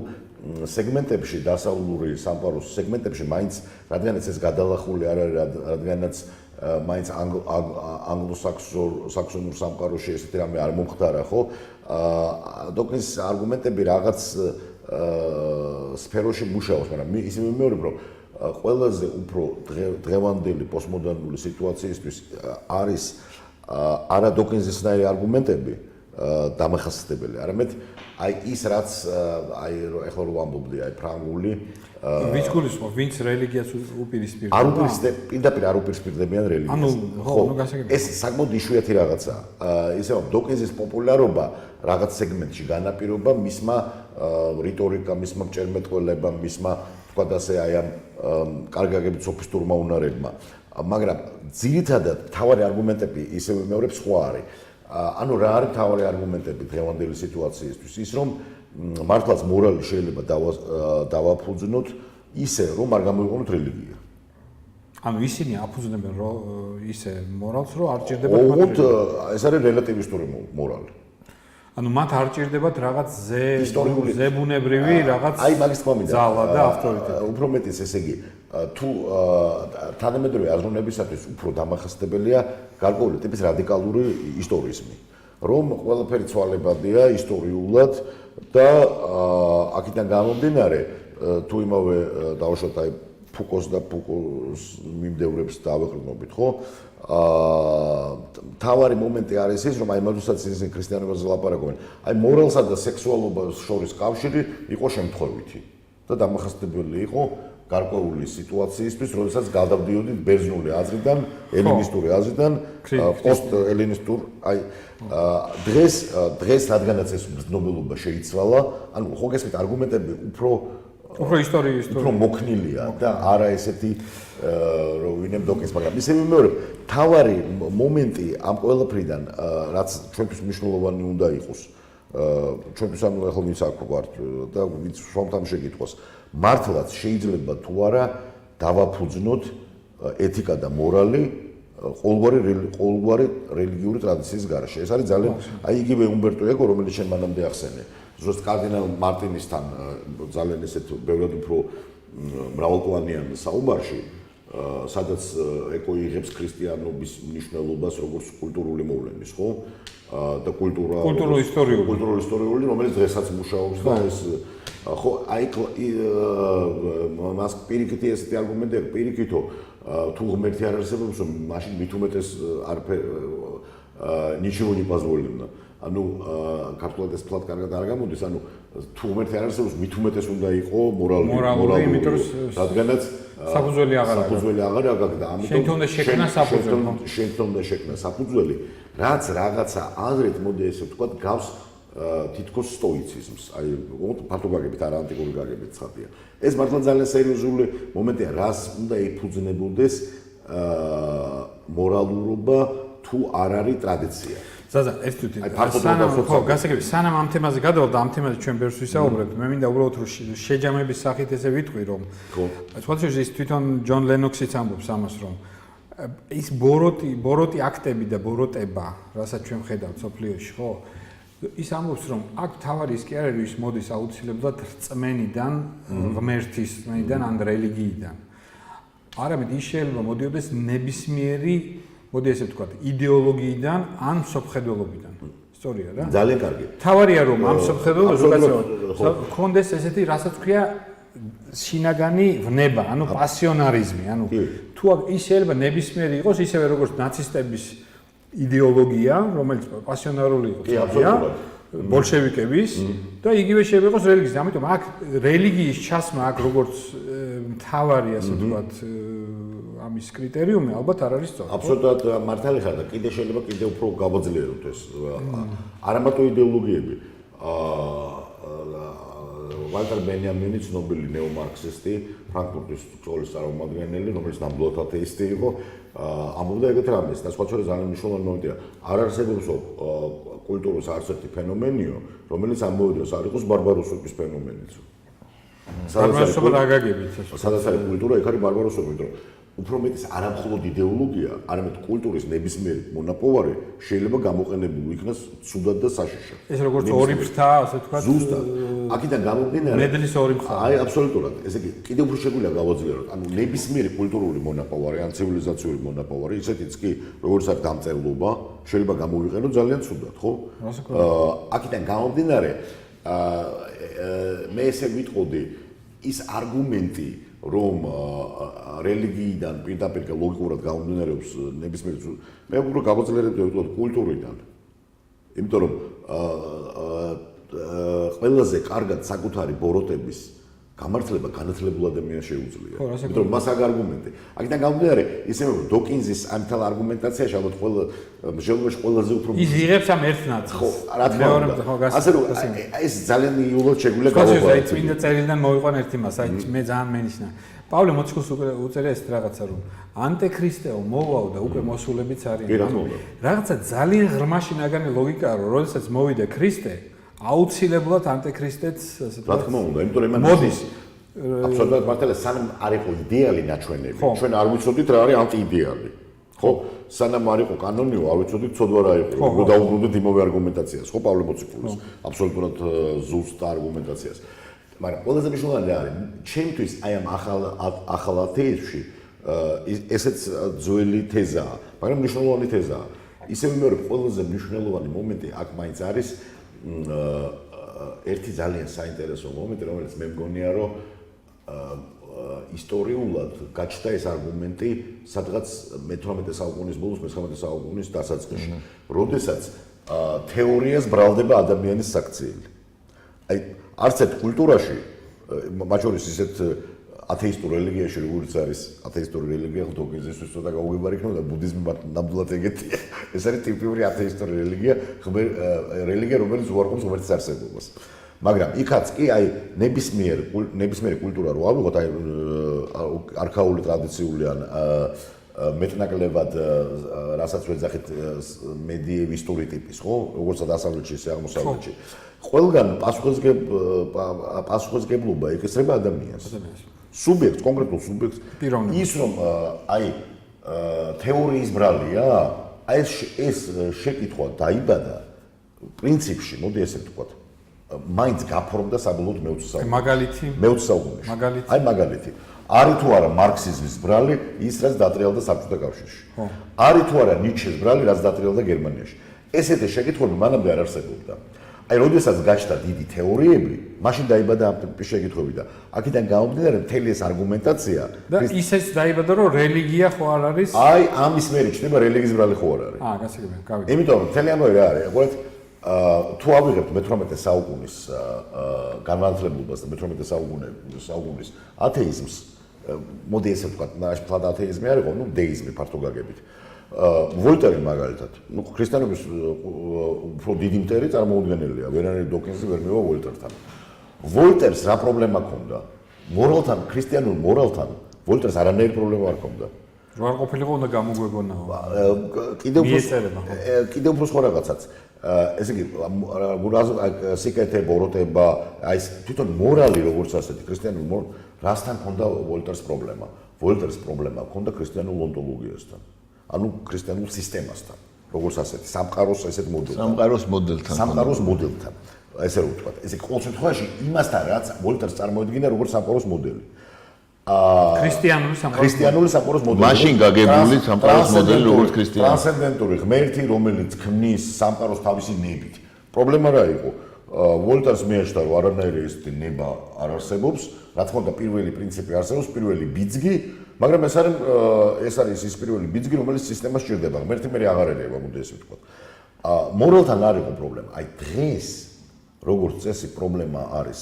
სეგმენტებში, დასავლური სამყაროს სეგმენტებში მაინც რადგანაც ეს გადალახული არ არის, რადგანაც მაინც ანგლო-საქსონურ სამყაროში ესეთი რამე არ მომხდარა, ხო? დოკინს არგუმენტები რაღაც სფეროში მუშაობს, მაგრამ ისე მიმეორებ, რომ ყველაზე უფრო დღევანდელი პოსტმოდერნული სიტუაციისთვის არის არა დოკინზისნაირი არგუმენტები დამახასიათებელი, არამედ აი ის რაც აი ეხლა რო ვამბობდი აი ფრანგული ვინც გულისხმობ, ვინც რელიგიას უპირისპირდება. არ პირდაპირ არ უპირისპირდებიან რელიგიას. ანუ ხო, ნუ გასაგებია. ეს საკმაოდ იშვიათი რაღაცაა. ისე რომ დოკინზის პოპულარობა რაღაც სეგმენტში განაპირობა მისმა რიტორიკამ, მისმა მჭერმეტყველებამ, მისმა თქვა და ასე აი ამ კარგაგებით სოფისტურმა უნარებმა. მაგრამ ძირითადად მთავარი არგუმენტები ისე ვიმეორებ სხვა არის. ანუ რა არის მთავარი არგუმენტები დღევანდელი სიტუაციისთვის? ის რომ მართლაც მორალი შეიძლება დავაფუძნოთ ისე რომ არ გამოიყენოთ რელიგია. ანუ ისინი აფუძნებენ რომ ისე მორალს რომ არ ჭირდება ოღონდ ეს არის რელატივისტური მორალი. ანუ მათ არ ჭირდებათ რაღაც ზებუნებრივი რაღაც აი მაგის თქმა მინდა ძალა და ავტორიტეტი. უფრო მეტიც ესე იგი თუ თანამედროვე აზროვნებისათვის უფრო დამახასიათებელია გარკვეული ტიპის რადიკალური ისტორიზმი, რომ ყველაფერი ცვალებადია ისტორიულად და აქედან გამომდინარე თუ იმავე დავუშვათ აი ფუკოს და ფუკოს მიმდევრებს დავეყრდნობით, ხო? თავარი მომენტი არის ის, რომ აი მაგასაც ისინი ქრისტიანობაზე ლაპარაკობენ. აი მორალსა და სექსუალობას შორის კავშირი იყო შემთხვევითი და დამახასიათებელი იყო გარკვეული სიტუაციისთვის, როდესაც გადავდიოდით ბერძნული აზრიდან, ელინისტური აზრიდან, პოსტ-ელინისტურ, აი დღეს რადგანაც ეს მზნობელობა შეიცვალა, ანუ ხო გესმით არგუმენტები უფრო ისტორიის უფრო მოქნილია და არა ესეთი რომ ვინემ დოკინს, მაგრამ ისე ვიმეორებ, თავარი მომენტი ამ ყველაფრიდან, რაც ჩვენთვის მნიშვნელოვანი უნდა იყოს, ჩვენთვის ანუ ახლა ვინც აქ ვართ და ვინც შრომთან შეგიტყვას, მართლაც შეიძლება თუ არა დავაფუძნოთ ეთიკა და მორალი ყოველგვარი რელიგიური ტრადიციის გარეშე. ეს არის ძალიან აი იგივე უმბერტო ეკო, რომელიც შენ მანამდე ახსენე. ზუსტ კარდინალ მარტინისთან ძალიან ესეთ ბევრად უფრო მრავალპლანიან საუბარში, სადაც ეკო იღებს ქრისტიანობის მნიშვნელობას როგორც კულტურული მოვლენის, ხო? და კულტურულ-ისტორიული, რომელიც დღესაც მუშაობს და ეს ხო, აი მას პირიქითი ესეთი არგუმენტი აქვს, პირიქითო თუ ღმერთი არ არსებობს, მაშინ მით უმეტეს ничего не позволено. ანუ ქართულად ეს ფლად კარგად არ გამოდის, ანუ თუ ღმერთი არ არსებობს, მით უმეტეს უნდა იყო მორალური, იმიტომ რადგანაც საფუძველი აღარ აქვს და ამიტომ შენ უნდა შექმნა საფუძველი, შენ უნდა შექმნა საფუძველი, რაც რაღაცა აზრით მოდი ესე ვთქვათ, გავს თითქოს სტოიციზმს, აი ფართო გაგებით, არა ანტიკური გაგებით ცხადია. ეს მართლა ძალიან სერიოზული მომენტია, რას უნდა ეფუძნებოდეს მორალურობა თუ არ არის ტრადიცია. ზაზა, ეს თვითონ სანამ ამ თემაზე გადავარდა, ამ თემაზე ჩვენ ბევრს ვისაუბრებთ, მე მინდა უბრალოდ რომ შეჯამების სახით ესე ვიტყვი, რომ სხვადასხვა ის თვითონ ჯონ ლენოქსიც ამბობს ამას, რომ ის ბოროტი აქტები და ბოროტება, რასაც ჩვენ ვხედავთ სოფლიოში, ხო? ის ამბობს, რომ აქ თავარი ის კი არ არის, ის მოდის აუცილებლად რწმენიდან, ღმერთის რწმენიდან ან რელიგიიდან. არამედ ის შეიძლება მოდიოდეს ნებისმიერი, მოდი ესე ვთქვათ, იდეოლოგიიდან ან მსოფლმხედველობიდან. სწორია რა? ძალიან კარგი. თავარია რომ ამ მსოფლმხედველობას გქონდეს ესეთი, რასაც ქვია შინაგანი ვნება, ანუ პასიონარიზმი, ანუ თუ ის შეიძლება ნებისმიერი იყოს, ისევე როგორც ნაცისტების იდეოლოგია, რომელიც პასიონარული იყო, ბოლშევიკების და იგივე შეიძლება იყოს რელიგიის. ამიტომ აქ რელიგიის ჩასმა აქ როგორც თავარი, ასე ვთქვათ, ამის კრიტერიუმი ალბათ არ არის სწორი. აბსოლუტურად მართალი ხარ და კიდე შეიძლება კიდე უფრო გავაძლიეროთ ეს. არა მარტო იდეოლოგიები. ვალტერ ბენიამინი, ცნობილი ნეომარქსისტი, ფრანკფურტის სკოლის წარმომადგენელი, რომელიც ნამდვილად ათეისტი იყო, ამბობდა ეგეთ რამეს და სხვა შორის ძალიან მნიშვნელოვანი მომენტია. არ არსებობს კულტურის არც ერთი ფენომენიო, რომელიც ამავე დროს არ იყოს ბარბაროსობის ფენომენიც. ბარბაროსობა რა გაგებით? სადაც არის კულტურა, იქ არის ბარბაროსობა, იმიტომ რომ უფრო მეტის არა მხოლოდ იდეოლოგია, არამედ კულტურის ნებისმიერი მონაპოვარი შეიძლება გამოყენებული იქნას ცუდად და საშიშად. ეს როგორც ორი ფრთა, ასე ვთქვათ. ზუსტად. აქედან გამომდინარე, მედლის ორი მხარე. აი, აბსოლუტურად. ესე იგი, კიდევ უფრო შეგვიძლია გავაძლიეროთ. ანუ ნებისმიერი კულტურული მონაპოვარი, ან ცივილიზაციური მონაპოვარი, ისეთიც კი, როგორც არის დამწერლობა, შეიძლება გამოვიყენოთ ძალიან ცუდად, ხო? აქედან გამომდინარე, მე ესე ვიტყოდი, ის არგუმენტი, რომ რელიგიიდან პირდაპირ ლოგიკურად გამომდინარეობს ნებისმიერი, მე უფრო გავაძლიერებდი ვიტყოდ კულტურიდან. იმიტომ რომ ყველაზე კარგად საკუთარი ბოროტების გამართლება განათლებულ ადამიანს შეუძლია. იმიტომ რომ მას აქვს არგუმენტი. აქედან გამომდინარე, ისე რომ დოკინზის ამთავ არგუმენტაციაში ალბათ მსჯელობაში ყველაზე უფრო ის იღებს ამ ერთ ნაწილს. ხო, რა თქმა უნდა. ასე რომ ეს ძალიან იულად შეგვიძლია გავუყუროთ. აი, წმინდა წერილიდან მოვიყვან ერთი მას, აი მე ძალიან მენიშნა. პავლე მოციქულს უწერია ეს რაღაცა, რომ ანტიქრისტეო მოვაო და უკვე მოსულებიც არის. რაღაცა ძალიან ღრმა შინაგანი ლოგიკაა, რომ როდესაც მოვიდა ქრისტე, აუცილებლად ანტიქრისტეც, ასე რა თქმა უნდა, იმიტომ რომ მოდის. აბსოლუტურად მართალია, სანამ არ იყო იდეალი ნაჩვენები, ჩვენ არ ვიცოდით რა არის ანტიიდეალი. ხო? სანამ არ იყო კანონიო, არ ვიცოდით ცოდვა რა იყო. როგორ დაუბრუნდით იმავე არგუმენტაციას, ხო, პავლე მოციქულის, აბსოლუტურად ზუსტ არგუმენტაციას. მაგრამ ყველაზე მნიშვნელოვანი რა არის? ჩემთვის აი ამ ახალ ათეიზმში ესეც ძველი თეზაა, მაგრამ მნიშვნელოვანი თეზაა. ისევე მეორე ყველაზე მნიშვნელოვანი მომენტი აქ მაინც არის ერთი ძალიან საინტერესო მომენტი, რომელიც მე მგონია, რომ ისტორიულად გაჩნდა ეს არგუმენტი სადღაც მე-18 საუკუნის ბოლოს, მე-19 საუკუნის დასაწყისში, როდესაც თეორიას ბრალდება ადამიანის საქციელი. აი, არც ერთ კულტურაში, მათ შორის ისეთ ათეისტურ რელიგიაში, როგორც არის ათეისტური რელიგია, დოგიზმისთვის ცოტა გაუგებარი იქნება და ბუდიზმი ნამდვილად ეგეთია. ეს არის ტიპიური ათეისტური რელიგია, რომელიც უარყოფს ღმერთის არსებობას. მაგრამ იქაც კი აი ნებისმიერი კულტურა რო ავიღოთ, აი არქაული ტრადიციული ან მეტნაკლებად რასაც ვეძახით მედიევისტური ტიპის, ხო? როგორც დასავლეთში, ისე აღმოსავლეთში. ყველგან პასუხისმგებლობა ეკისრება ადამიანს. სუბიექტს, კონკრეტულ სუბიექტს. ის რომ აი თეორიის ბრალია, აი ეს შეკითხვა დაიბადა პრინციპში, მოდი ესე ვთქვათ. მაინც გაფორმდა საბოლოოდ მე-20 საუკუნეში. აი მაგალითი. არის თუ არა მარქსიზმის ბრალი ის, რაც დატრიალდა საბჭოთა კავშირში. არის თუ არა ნიცშეს ბრალი, რაც დატრიალდა გერმანიაში. ესეთი შეკითხვები მანამდე არ არსებობდა. აი, როდესაც გაჩნდა დიდი თეორიები, მაშინ დაიბადა ამ ტიპის შეკითხვები და აქედან გამომდინარე მთელი ეს არგუმენტაცია და ისეც დაიბადა, რომ რელიგია ხო არ არის? აი, ამის მერე ჩნდება რელიგიის ბრალი ხო არ არის. გასაგებია, გავიგე. იმიტომ რომ მთელი ამბავი რა არის? ყურეთ, თუ ავიღებთ მე-18 საუკუნის განმანათლებლობას და მე-18 საუკუნის ათეიზმს, მოდი ესე ვთქვათ, ნაშფლად ათეიზმი არ იყო, ნუ დეიზმი ფართო გაგებით. ვოლტერი მაგალითად, ნუ ქრისტიანობის უფრო დიდი მტერი წარმოუდგენელია, ვერანაირი დოკინსი ვერ მივა ვოლტერთან. ვოლტერს რა პრობლემა ჰქონდა? მორალთან, ქრისტიანულ მორალთან ვოლტერს არანაირი პრობლემა არ ჰქონდა. რო არ ყოფილიყო უნდა გამოგვეგონაო. კიდევ უფრო სხვა რაღაცაც. ესე იგი, სიკეთე, ბოროტება, აი ეს თვითონ მორალი როგორც ასეთი, ქრისტიანული მორალი, რასთან ჰქონდა ვოლტერს პრობლემა? ვოლტერს პრობლემა ჰქონდა ქრისტიანულ ონტოლოგიასთან. ანუ ქრისტიანულ სისტემასთან, როგორც ასეთი, სამყაროს ესეთ მოდელთან. სამყაროს მოდელთან. ესე რომ ვთქვათ, ესე ყოველ შემთხვევაში იმასთან, რაც ვოლტერს წარმოედგინა როგორც სამყაროს მოდელი. ქრისტიანული სამყაროს მოდელი. მაშინ გაგებული სამყაროს მოდელი როგორც ქრისტიანი. ტრანსცენდენტური ღმერთი, რომელიც ქმნის სამყაროს თავისი ნებით. პრობლემა რა იყო? ვოლტერს მიაჩნდა, რომ არანაირი ესეთი ნება არ არსებობს. რა თქმა უნდა, პირველი პრინციპი არსებობს, პირველი ბიძგი, მაგრამ ეს არის ის პირველი ბიძგი, რომელიც სისტემას სჭირდება. ღმერთი მე აღარ ერევა, მოდი ესე ვთქვათ. მორალთან არ იყო პრობლემა. აი დღეს როგორც წესი პრობლემა არის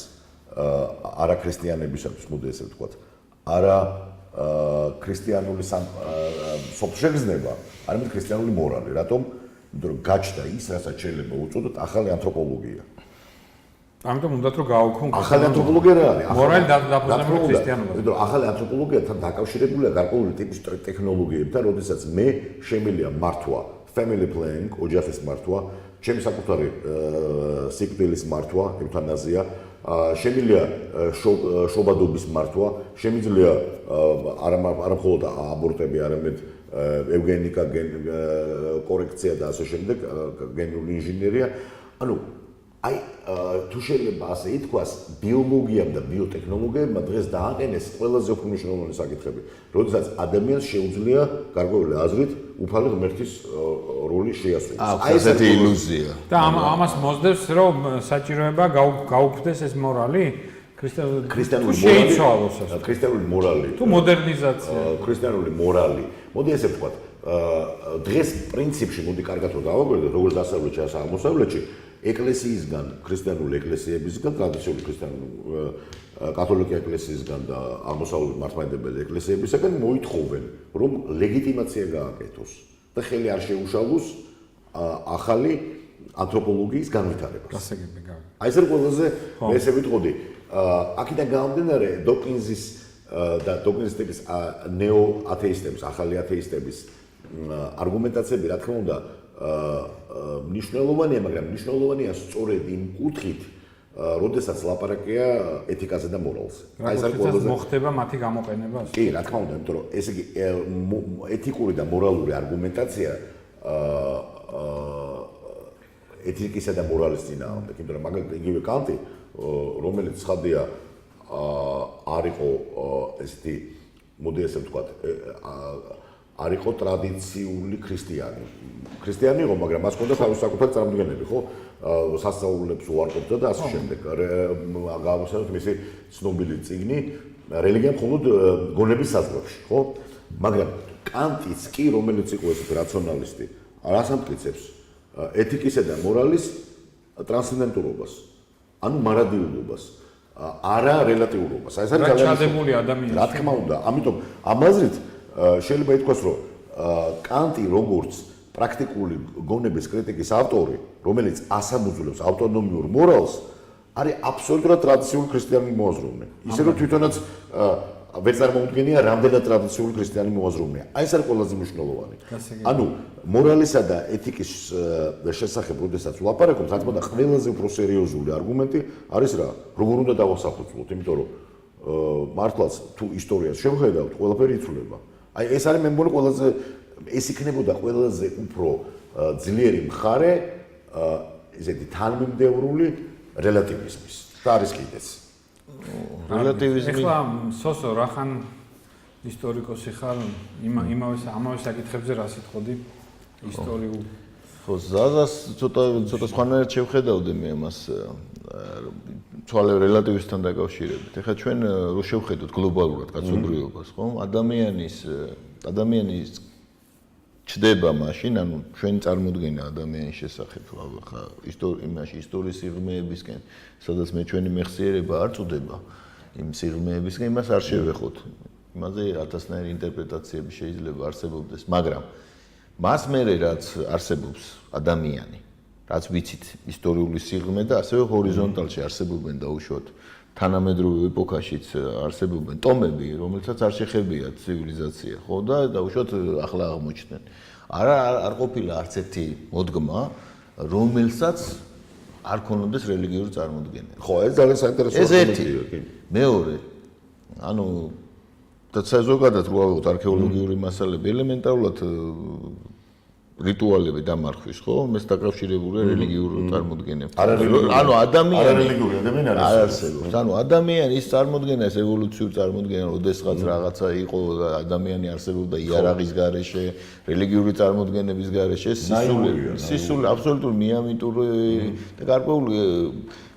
არაქრისტიანებისათვის, მოდი ესე ვთქვათ. არა ქრისტიანული სოფშეგრძნება, არამედ ქრისტიანული მორალი. რატომ? იმიტომ რომ გაჩნდა ის, რასაც შეიძლება უწოდოთ ახალი ანთროპოლოგია. ამიტომ უნდათ რომ გავაუქმოთ ახალი ანთროპოლოგია რა არის? მორალი დაფუძნებული ქრისტიანობა. იმიტომ რომ ახალი ანთროპოლოგიათან დაკავშირებულია გარკვეული ტიპის ტექნოლოგიებთან, როდესაც მე შემიძლია მართვა, family planning, ოჯახის მართვა, ჩემი საკუთარი სიკვდილის მართვა, ევთანაზია, შემიძლია შობადობის მართვა, შემიძლია არა მხოლოდ აბორტები, არამედ ევგენიკა, კორექცია და ასე შემდეგ, გენური ინჟინერია. ანუ აი თუ შეიძლება ასე ითქვას, ბიოლოგიამ და ბიოტექნოლოგიებმა დღეს დააყენეს ყველაზე უფრო მნიშვნელოვანი საკითხები, როდესაც ადამიანს შეუძლია გარკვეული აზრით უფალი ღმერთის როლი შეასრულოს. აი ესეთი ილუზია. და ამას მოსდევს, რომ საჭიროება გაუქმდეს ეს მორალი? ქრისტიანული მორალი. თუ მოდერნიზაცია. ქრისტიანული მორალი. მოდი ესე ვთქვათ, დღეს პრინციპში მოდი კარგად რომ დავაგვერდოთ, როგორც დასავლეთში, ასე აღმოსავლეთში, ეკლესიისგან, ქრისტიანული ეკლესიებისგან, ტრადიციული კათოლიკე ეკლესიისგან და აღმოსავლური მართლმადიდებელი ეკლესიებისგან მოითხოვენ, რომ ლეგიტიმაცია გააკეთოს და ხელი არ შეუშალოს ახალი ანთროპოლოგიის განვითარებას. გასაგებია. აი ეს ყველაზე მე ესე ვიტყოდი, აქედან გამომდინარე დოკინზის და დოკინზის ტიპის ნეო-ათეისტების, ახალი ათეისტების არგუმენტაციები, რა თქმა უნდა, მნიშვნელოვანია, მაგრამ მნიშვნელოვანია სწორედ იმ კუთხით, როდესაც ლაპარაკია ეთიკაზე და მორალზე. აი ეს არის მოხდება მათი გამოყენება? კი, რა თქმა უნდა, იმიტომ რომ ესე იგი ეთიკური და მორალური არგუმენტაცია ეთიკისა და მორალის წინააღმდეგ, იმიტომ რომ მაგალითად იგივე კანტი, რომელიც ცხადია არ იყო ესეთი, მოდი ესე ვთქვათ, არ იყო ტრადიციული ქრისტიანი. ქრისტიანი იყო, მაგრამ მას ჰქონდა თავისი საკუთარი წარმოდგენები, ხო? სასწაულებს უარყოფდა და ასე შემდეგ. გავუსწრებთ მისი ცნობილი წიგნი, რელიგია მხოლოდ გონების საზღვრებში, ხო? მაგრამ კანტიც კი, რომელიც იყო ესეთი რაციონალისტი, რას ამტკიცებს? ეთიკისა და მორალის ტრანსცენდენტურობას, ანუ მარადიულობას, არა რელატიურობას. აი ეს არის ჩადებული ადამიანი. რა თქმა უნდა, ამიტომ ამაზრით შეიძლება ითქვას, რომ კანტი როგორც პრაქტიკული გონების კრიტიკის ავტორი, რომელიც ასამუძვლებს ავტონომიურ მორალს, არის აბსოლუტურად ტრადიციული ქრისტიანი მოაზროვნე. ისე რომ თვითონაც ვერ წარმოუდგენია რამდენად ტრადიციული ქრისტიანი მოაზროვნეა. აი ეს არის ყველაზე მნიშვნელოვანი. ანუ მორალისა და ეთიკის შესახებ, როდესაც ვლაპარაკობთ, რა თქმა უნდა, ყველაზე უფრო სერიოზული არგუმენტი არის რა? როგორ უნდა დავასახელოთ, იმიტომ რომ მართლაც თუ ისტორიას შევხედავთ, ყველაფერი იცვლება. აი ეს არის მე მგონი ყველაზე ეს იქნებოდა ყველაზე უფრო ძლიერი მხარე ესეთი თანმიმდევრული რელატივიზმის. და არის კიდეც. რელატივიზმი. ეხლა სოსო რახან ისტორიკოსი ხარ, ამავე საკითხებზე რა სიტყოდი? ისტორიულ ხო, ზაზას ცოტა სხვანაირად შევხედავდი მე ამას ცვალე რელატივისტთან დაკავშირებით. ეხლა ჩვენ რო შევხედოთ გლობალურად კაცობრიობას, ხო? ადამიანის ჩდება მაშინ, ანუ ჩვენი წარმოდგენა ადამიანის შესახებ, ხა ისტორიის სიღრმეებისკენ, სადაც მე ჩვენი მეხსიერება არ წუდება იმ სიღრმეებისკენ, იმას არ შევეხოთ. იმაზე ათასნაირი ინტერპრეტაციები შეიძლება არსებობდეს, მაგრამ მას მერე რაც არსებობს ადამიანი, რაც ვიცით ისტორიული სიღრმე და ასევე ჰორიზონტალში არსებობენ დაუშვათ თანამედროვე ეპოქაშიც არსებობენ ტომები, რომელსაც არ შეხებიათ ცივილიზაცია, ხო და დაუშვათ ახლა აღმოჩნდნენ. არ ყოფილა არც ერთი მოდგმა, რომელსაც არ ქონოდეს რელიგიური წარმოდგენა. ხო, ეს ძალიან საინტერესო ეს ერთი. მეორე, ანუ და ზოგადად რო ავიღოთ არქეოლოგიური მასალები, ელემენტარულად რიტუალები დამარხვის, ხო? ეს დაკავშირებულია რელიგიურ წარმოდგენებთან. ანუ ადამიანი არარელიგიური ადამიანი არ არსებობს. ანუ ადამიანი ის წარმოდგენა, ეს ევოლუციური წარმოდგენა, როდესაც რაღაცა იყო ადამიანი არსებობდა იარაღის გარეშე, რელიგიური წარმოდგენების გარეშე, სისული აბსოლუტური მიამიტური და გარკვეული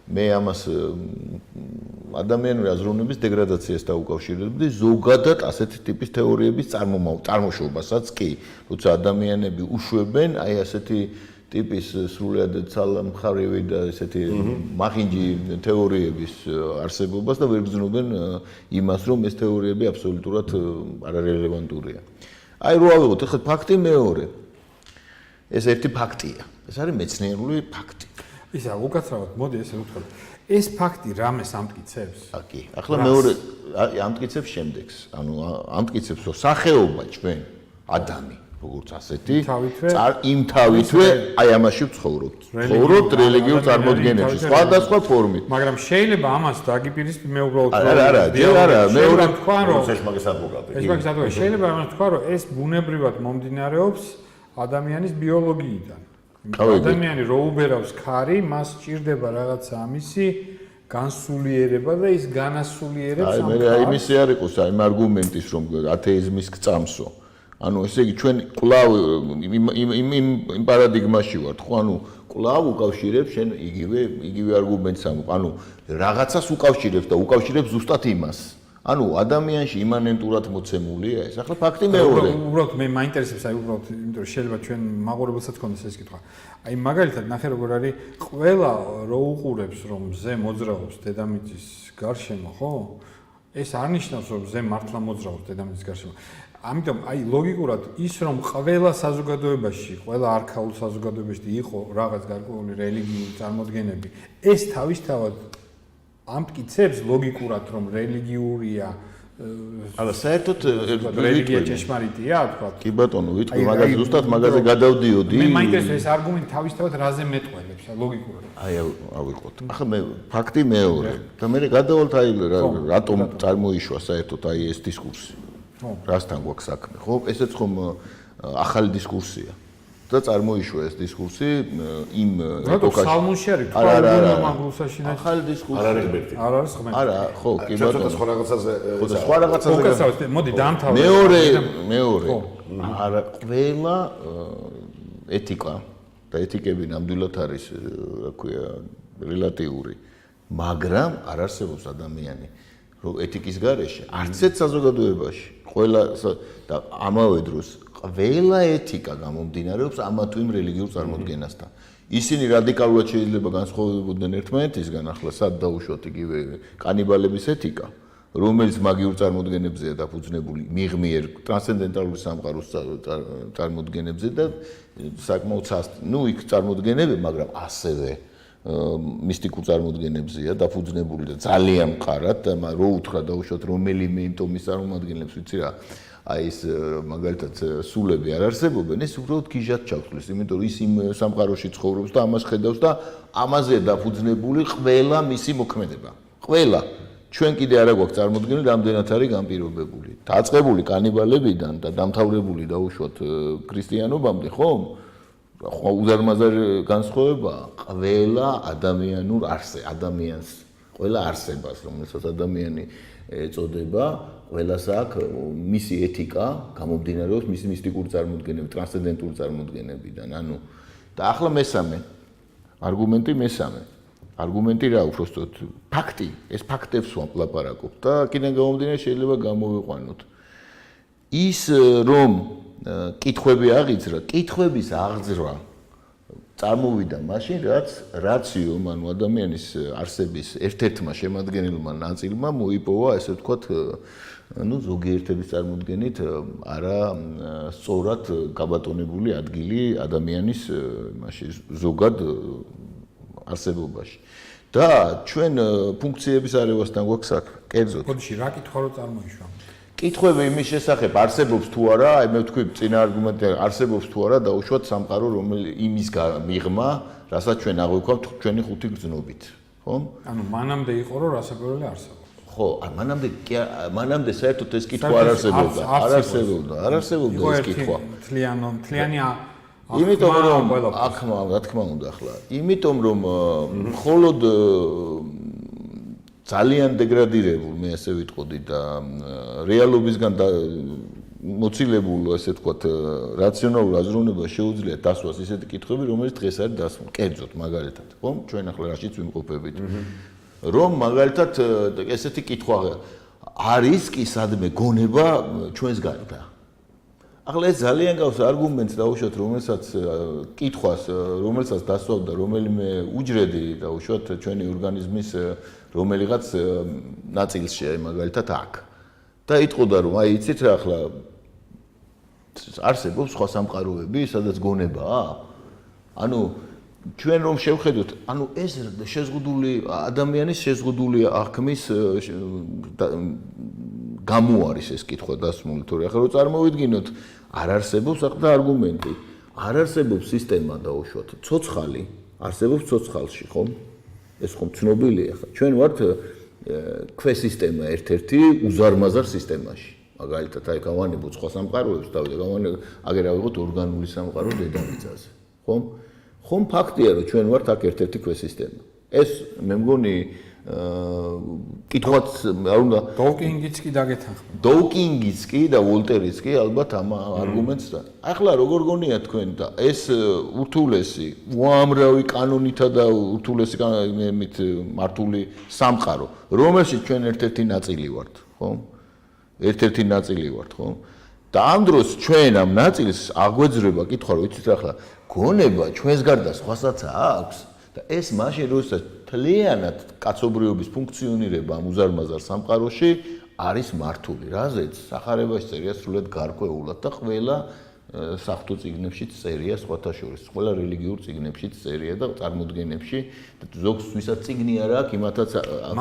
მე ამას ადამიანური აზროვნების დეგრადაციას დაუკავშირებდი ზოგადად ასეთი ტიპის თეორიების წარმოშობასაც კი, როცა ადამიანები უშვებენ აი ასეთი ტიპის სრულიად ცალმხრივი და ესეთი მახინჯი თეორიების არსებობას და ვერ გრძნობენ იმას, რომ ეს თეორიები აბსოლუტურად არარელევანტურია. აი რო ავიღოთ ახლა ფაქტი მეორე. ეს ერთი ფაქტია. ეს არის მეცნიერული ფაქტი. ისა უკაცრავად მოდი ესე ვთქვათ. ეს ფაქტი რამეს ამტკიცებს? კი. ახლა მეორე ამტკიცებს შემდეგს. ანუ ამტკიცებს, რომ სახეობა ჩვენ ადამი, როგორც ასეთი, იმ თავითვე აი ამაში ვცხოვრობთ. ვცხოვრობთ რელიგიურ წარმოდგენებში, სხვადასხვა ფორმით. მაგრამ შეიძლება ამას დაგიპირისპირ მე უბრალოდ არა, მეორე თქვა, რომ ეს მაგის ადვოკატი. შეიძლება ამას თქვა, რომ ეს ბუნებრივად მომდინარეობს ადამიანის ბიოლოგიიდან. ადამიანი რო უბერავს ქარი, მას სჭირდება რაღაცა ამისი განსულიერება და ის განასულიერებს ამ ქარს. აი იმისი არ იყოს, აი არგუმენტის რომ ათეიზმის გწამსო. ანუ ესე იგი ჩვენ კვლავ იმ პარადიგმაში ვართ, ხო? ანუ კვლავ უკავშირებს შენ იგივე არგუმენტს ამბობ. ანუ რაღაცას უკავშირებს და უკავშირებს ზუსტად იმას. ანუ ადამიანში იმანენტურად მოცემულია ეს. ახლა ფაქტი მეორე. უბრალოდ მე მაინტერესებს აი უბრალოდ იმიტომ რომ შეიძლება ჩვენ მაყურებელსაც კონდეს ეს კითხვა. აი მაგალითად ნახე როგორ არის ყველა რო უყურებს რომ მზე მოძრაობს დედამიწის გარშემო, ხო? ეს არ ნიშნავს რომ მზე მართლა მოძრაობს დედამიწის გარშემო. ამიტომ აი ლოგიკურად ის რომ ყველა საზოგადოებაში, ყველა არქაულ საზოგადოებაში იყო რაღაც გარკვეული რელიგიური წარმოდგენები, ეს თავისთავად ამტკიცებს ლოგიკურად რომ რელიგიურია αλλά საერთოდ რელიგია ჭეშმარიტია თქვა. კი ბატონო, ვიტყვი, მაგაზე ზუსტად მაგაზე გადავდიოდი. მე მაინტერესებს ეს არგუმენტი თავისთავად რაზე მეტყველებს ლოგიკურად. აი ავიღოთ. ახლა მე ფაქტი მეორე და მე გადავალთ აი რატომ წარმოიშვა საერთოდ აი ეს დისკურსი. რასთან გვაქვს საქმე, ხო? ესეც ხომ ახალი დისკურსია. და წარმოიშვა ეს დისკურსი იმ ეპოქაში. სალმონში არის თქვა მაგლუსაში და ახალი დისკურსი. არ არის ღმერთი. არ არის ღმერთი. არა, ხო, კი ბატონო. სხვა რაღაცაზე ხო, სხვა რაღაცაზე. უკაცრავად, მოდი დაამთავრე. მეორე. არა, ყველა ეთიკა და ეთიკები ნამდვილად არის, რა ქვია, რელატიური. მაგრამ არ არსებობს ადამიანი, რომ ეთიკის გარეშე არც ერთ საზოგადოებაში, ყველა და ამავე დროს ყველა ეთიკა გამომდინარეობს ამა თუ იმ რელიგიურ წარმოდგენასთან. ისინი რადიკალურად შეიძლება განსხვავდებოდნენ ერთმანეთისგან, ახლა სად დაუშვათ იგივე კანიბალების ეთიკა, რომელიც მაგიურ წარმოდგენებზეა დაფუძნებული, მიღმიერ ტრანსცენდენტალური სამყაროს წარმოდგენებზე და საკმაოდ იქ წარმოდგენები, მაგრამ ასევე მისტიკურ წარმოდგენებზეა დაფუძნებული და ძალიან მყარად და რო უთხრა დაუშვათ რომელიმე იმ ტომის წარმოადგენლებს, ვიცი რა, აი ეს მაგალითად სულები არ არსებობენ, ეს უბრალოდ გიჟად ჩავთვლის, იმიტომ რომ ის იმ სამყაროში ცხოვრობს და ამას ხედავს და ამაზე დაფუძნებული ყველა მისი მოქმედება. ყველა ჩვენ კიდე არა გვაქვს წარმოდგენილი, რამდენად არის განპირობებული. დაწყებული კანიბალებიდან და დამთავრებული დაუშვათ ქრისტიანობამდე, ხო? ხო, უდარმაზარი განსხვავება ყველა ადამიანურ ადამიანს, ყველა არსებას, რომელსაც ადამიანი ეწოდება, ყველას აქვს მისი ეთიკა, გამომდინარეობს მისი მისტიკური წარმოდგენები, ტრანსცენდენტული წარმოდგენებიდან. ანუ და ახლა მესამე არგუმენტი არგუმენტი რა უბრალოდ ფაქტი ეს ფაქტებს ვაპლაპარაკობ და კიდე გამომდინარე შეიძლება გამოვიყვანოთ ის რომ კითხვები აღიძრა კითხვების აღძრვა წარმოვიდა მაშინ რაც რაციო ანუ ადამიანის არსების ერთ-ერთმა შემადგენელმა ნაწილმა მოიპოვა ესე ვთქვათ ну ზოგიერთების წარმოდგენით არა სწორად გაბატონებული ადგილი ადამიანის იმაში ზოგად არსებობაში და ჩვენ ფუნქციების არევასთან გვაქვს საქმე კერძოდ კოდში რა კითხვა რო წარმოიშვა კითხვები იმის შესახებ არსებობს თუ არა აი მე ვთქვი წინა არგუმენტი არსებობს თუ არა დაუშვათ სამყარო რომელიც იმის მიღმა რასაც ჩვენ აღვიქვამთ ჩვენი ხუთი გრძნობით ხო ანუ მანამდე იყო რომ რასაკვირველი არსებობს ხო მანამდე საერთოდ ეს კითხვა არ არსებობდა ეს კითხვა თლიანი იმიტომ რომ რა თქმა უნდა ახლა იმიტომ რომ მხოლოდ ძალიან დეგრადირებულ მე ასე ვიტყოდი და რეალობისგან მოცილებულ ასე ვთქვათ რაციონალურ აზროვნებას შეუძლია დასვას ისეთი კითხვები რომელიც დღეს არის დასმული კერძოდ მაგალითად ხო ჩვენ ახლა რაშიც ვიმყოფებით რომ მაგალითად ესეთი კითხვა არის კი სადმე გონება ჩვენს გარდა ახლა ეს ძალიან გავს არგუმენტს დაუშვათ რომელსაც კითხვას რომელსაც დასვავდა რომელიმე უჯრედი დაუშვათ ჩვენი ორგანიზმის რომელიღაც ნაწილში აი მაგალითად აქ და იტყოდა რომ აი იცით რა ახლა არსებობს სხვა სამყაროები სადაც გონებაა ანუ ჩვენ რომ შევხედოთ ანუ ეს შეზღუდული ადამიანის შეზღუდული აღქმის გამო არის ეს კითხვა დასმული თორე ახლა რო წარმოვიდგინოთ არ არსებობს ახლა არგუმენტი არ არსებობს სისტემა დაუშვათ ცოცხალი არსებობს ცოცხალში ხო ეს ხომ ცნობილია ახლა ჩვენ ვართ ქვესისტემა ერთ-ერთი უზარმაზარ სისტემაში მაგალითად აი გავანებოთ სხვა სამყაროებს და აგერ ავიღოთ ორგანული სამყარო დედამიწაზე ხომ ფაქტია რომ ჩვენ ვართ აქ ერთ-ერთი ქვესისტემა ეს მე მგონი კითხვაც არ უნდა დოუკინგიც კი დაგეთანხმება დოუკინგიც კი და ვოლტერიც კი ალბათ ამ არგუმენტს და ახლა როგორ გონია თქვენ და ეს ურთულესი უამრავი კანონითა და ურთულესი მით მართული სამყარო რომელშიც ჩვენ ერთ-ერთი ნაწილი ვართ ხო ერთ-ერთი ნაწილი ვართ ხო და ამ დროს ჩვენ ამ ნაწილს აგვეძრება კითხვა რომ იცით ახლა გონება ჩვენს გარდა სხვასაც აქვს და ეს მაშინ როდესაც თლიანად კაცობრიობის ფუნქციონირება ამ უზარმაზარ სამყაროში არის მართული რაზეც სახარებაში წერია სრულად გარკვეულად და ყველა საღვთო წიგნებშიც წერია სხვათა შორის ყველა რელიგიურ წიგნებშიც წერია და წარმოდგენებში ზოგს ვისაც წიგნი არ აქვს იმათაც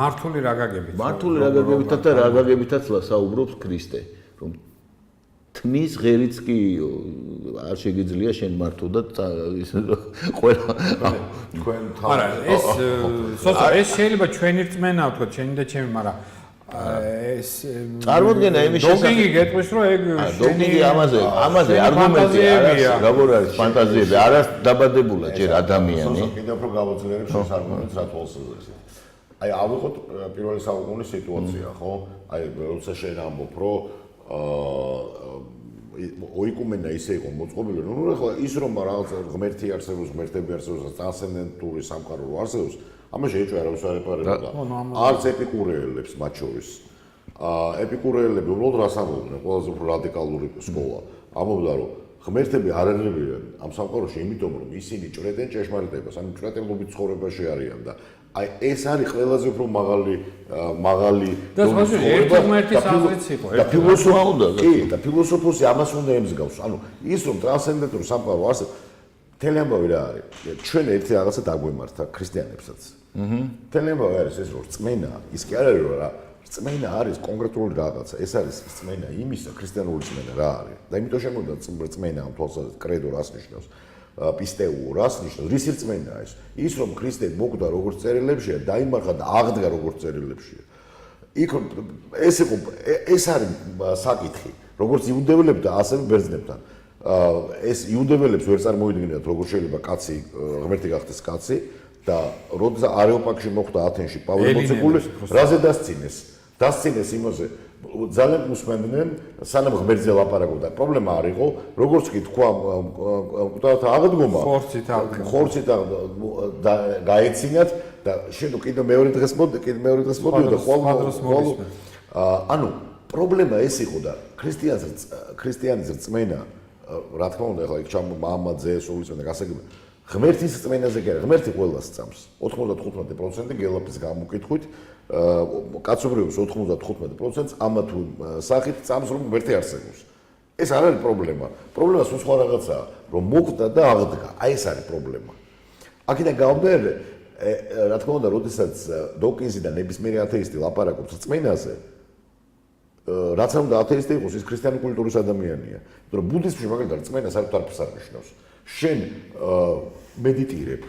მართული რა გაგებით მართული რა გაგებითაც და რა გაგებითაც საუბრობს ქრისტე რომ თმის ღერიც კი არ შეგიძლია შენ მართო და ყველა თქვენ არა ეს შეიძლება ჩვენი რწმენა ვთქვა შენი და ჩემი მაგრამ ეს წარმოდგენა იმის შესახებ დოუკინგი გეტყვის რომ ეგ დოუკინგი ამაზე არგუმენტი არის როგორ არის ფანტაზიები არა დაბადებულა ჯერ ადამიანი კიდევ უფრო გავუძლიერებ შენს არგუმენტს რა თვალს უძღვეს აი ავიღოთ პირველი საუკუნის სიტუაცია ხო აი როცა შენ ამბობ რომ ოიკუმენა ისე იყო მოწყობილი რომ ახლა ის რომ რაღაც ღმერთი არსებობს ღმერთები არსებობს ტრანსცენდენტური სამყარო რო არსებობს ამაში ეჭვი არავის არ ეპარებოდა არც ეპიკურეელებს მათ შორის ეპიკურეელები უბრალოდ რას ამბობდნენ ყველაზე უფრო რადიკალური სკოლა ამბობდა რომ ღმერთები არ არიან ამ სამყაროში იმიტომ რომ ისინი ჭრედენ ჭეშმარიტებას ანუ ჭრეტელობით ცხოვრებაში არიან და აი ეს არის ყველაზე უფრო მაღალი და სხვა ერთი ღმერთის აზრიც იყო და ფილოსოფია უნდა კი და ფილოსოფოსი ამას უნდა ემსგავს ანუ ის რომ ტრანსცენდენტური სამყარო არსებობს მთელი ამბავი რა არის ჩვენ ერთი რაღაცა დაგვემართა ქრისტიანებსაც მთელი ამბავი არის ეს რომ რწმენა ის კი არ არის რომ რა რწმენა არის კონკრეტული რაღაცა ეს არის რწმენა იმისა ქრისტიანული რწმენა რა არის და იმიტომ შემოდა რწმენა ამ თვალსაზრისით კრედო რას ნიშნავს პისტეუ რას ნიშნავს რის რწმენაა ის რომ ქრისტე მოკვდა როგორც წერილებშია დაიმარხა და აღდგა როგორც წერილებშია იქ ეს არის საკითხი როგორც იუდეველებთან ასევე ბერძნებთან ეს იუდეველებს ვერ წარმოიდგინათ როგორ შეიძლება კაცი ღმერთი გახდეს კაცი და როცა არეოპაგში მოხვდა ათენში პავლე მოციქული რაზე დასცინეს იმაზე ძალიან უსმენდნენ სანამ ღმერთზე ლაპარაკობდა. პრობლემა არ იყო, როგორც კი თქვა აღდგომა, ხორცით გაეცინათ და შენ კიდე მეორე დღეს მოდიოდა ყოველ ანუ პრობლემა ეს იყო და ქრისტიანის რწმენა რა თქმა უნდა ახლა იქ მამაძე სულისმენა გასაგები ღმერთის რწმენაზე კი არა ღმერთი ყველას წამს 95% გელაფის გამოკითხვით კაცობრიობის 95%-ს ამა თუ სახით წამს რომ ღმერთი არსებობს ეს არ არის პრობლემა პრობლემა სულ სხვა რაღაცაა რომ მოკვდა და აღდგა აი ეს არის პრობლემა აქედან გამომდინარე რა თქმა უნდა როდესაც დოკინზი და ნებისმიერი ათეისტი ლაპარაკობს რწმენაზე რაც არ უნდა ათეისტი იყოს ის ქრისტიანული კულტურის ადამიანია იმიტომ რომ ბუდიზმში მაგალითად რწმენა საერთოდ არაფერს არ ნიშნავს შენ მედიტირებ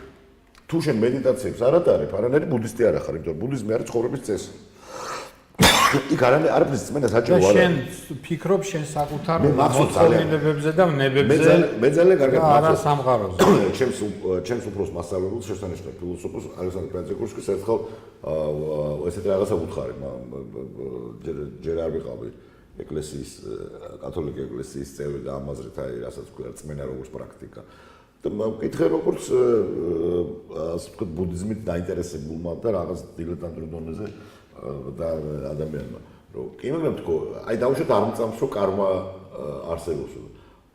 თუ შენ მედიტაციებს არ ატარებ არანაირი ბუდისტი არ ახარ იმიტომ რომ ბუდიზმი არის ცხოვრების წესი იქ არაფერს რწმენა საჭირო არ არის შენ ფიქრობ შენ საკუთარ მოწყობილებებზე და ნებებზე მე ძალიან კარგად არა სამყაროზე ჩემს უფროს მასწავლებელს შესანიშნავ ფილოსოფოს ალექსანდრე პენზეკურსკის ერთხელ ესეთი რაღაცა უთხარი ჯერ არ ვიყავი ეკლესიის კათოლიკე ეკლესიის წევრი და ამაზრით აი რასაც ქვია რწმენა როგორც პრაქტიკა და მეკითხე როგორც ასე ვთქვათ ბუდიზმით დაინტერესებულმა და რაღაც დილეტანტურ დონეზე და ადამიანმა რომ კი მაგრამ თქო აი დავუშვათ არ მწამს რომ კარმა არსებობს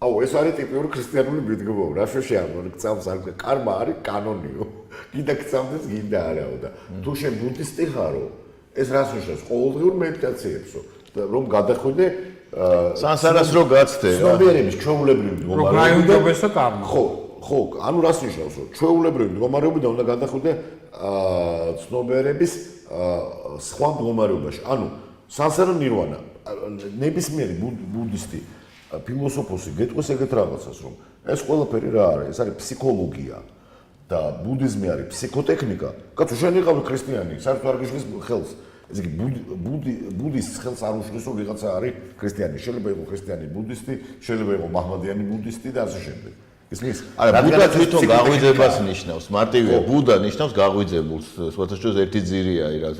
აუ ეს არის ტიპიური ქრისტიანული მიდგომა რა შეშე არ მწამს არ კარმა არის კანონიო კიდე გწამდეს გინდა არაო და თუ შენ ბუდისტი ხარო ეს რას ნიშნავს ყოველდღიურ მედიტაციებსო და რომ გადახვიდე სანსარას რო გაცდე ცნობიერების ჩვეულებრივი მდგომარეობასო კარმა ხო ანუ რას ნიშნავს რომ ჩვეულებრივი მდგომარეობიდან უნდა გადახვიდე ცნობიერების სხვა მდგომარეობაში ანუ სანსარა ნირვანა ნებისმიერი ბუდისტი ფილოსოფოსი გეტყვის ეგეთ რაღაცას რომ ეს ყველაფერი რა არის ეს არის ფსიქოლოგია და ბუდიზმი არის ფსიქოტექნიკა კაცო შენ იყავი ქრისტიანი საერთოდ არ გიშლის ხელს ესე იგი ბუდისტის ხელს არ უშლის რომ ვიღაცა არის ქრისტიანი შეიძლება იყოს ქრისტიანი ბუდისტი შეიძლება იყოს მაჰმადიანი ბუდისტი და ასე შემდეგ ისმის არა ბუდა თვითონ გაღვიძებას ნიშნავს მარტივია ბუდა ნიშნავს გაღვიძებულს სხვათაშორის ერთი ძირია რა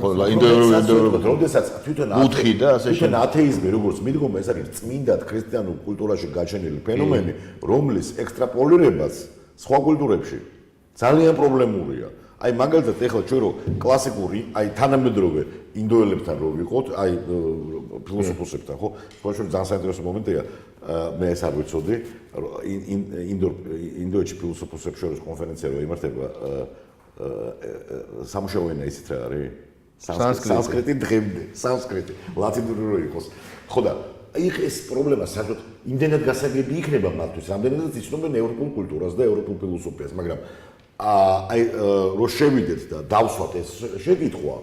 ხოლო ინდოევროპული როდესაც თვითონ ბუთხი და ასე თვითონ ათეიზმი როგორც მიდგომა ეს არის წმინდად ქრისტიანულ კულტურაში გაჩენილი ფენომენი რომლის ექსტრაპოლირებაც სხვა კულტურებში ძალიან პრობლემურია აი მაგალითად ეხლა ჩვენ რო კლასიკური აი თანამედროვე ინდოელებთან რო ვიყოთ აი ფილოსოფოსებთან ხო თქვენ ძალიან საინტერესო მომენტია მე ეს არ ვიცოდი ინდოეთში ფილოსოფოსებს შორის კონფერენცია რო იმართება სამუშაო ენა ისიც რა არის სანსკრიტი დღემდე სანსკრიტი ლათინური რო იყოს ხო და იქ ეს პრობლემა საერთოდ იმდენად გასაგები იქნება მათთვის რამდენადაც იცნობენ ევროპულ კულტურას და ევროპულ ფილოსოფიას მაგრამ აი რო შევიდეთ და დავსვათ ეს შეკითხვა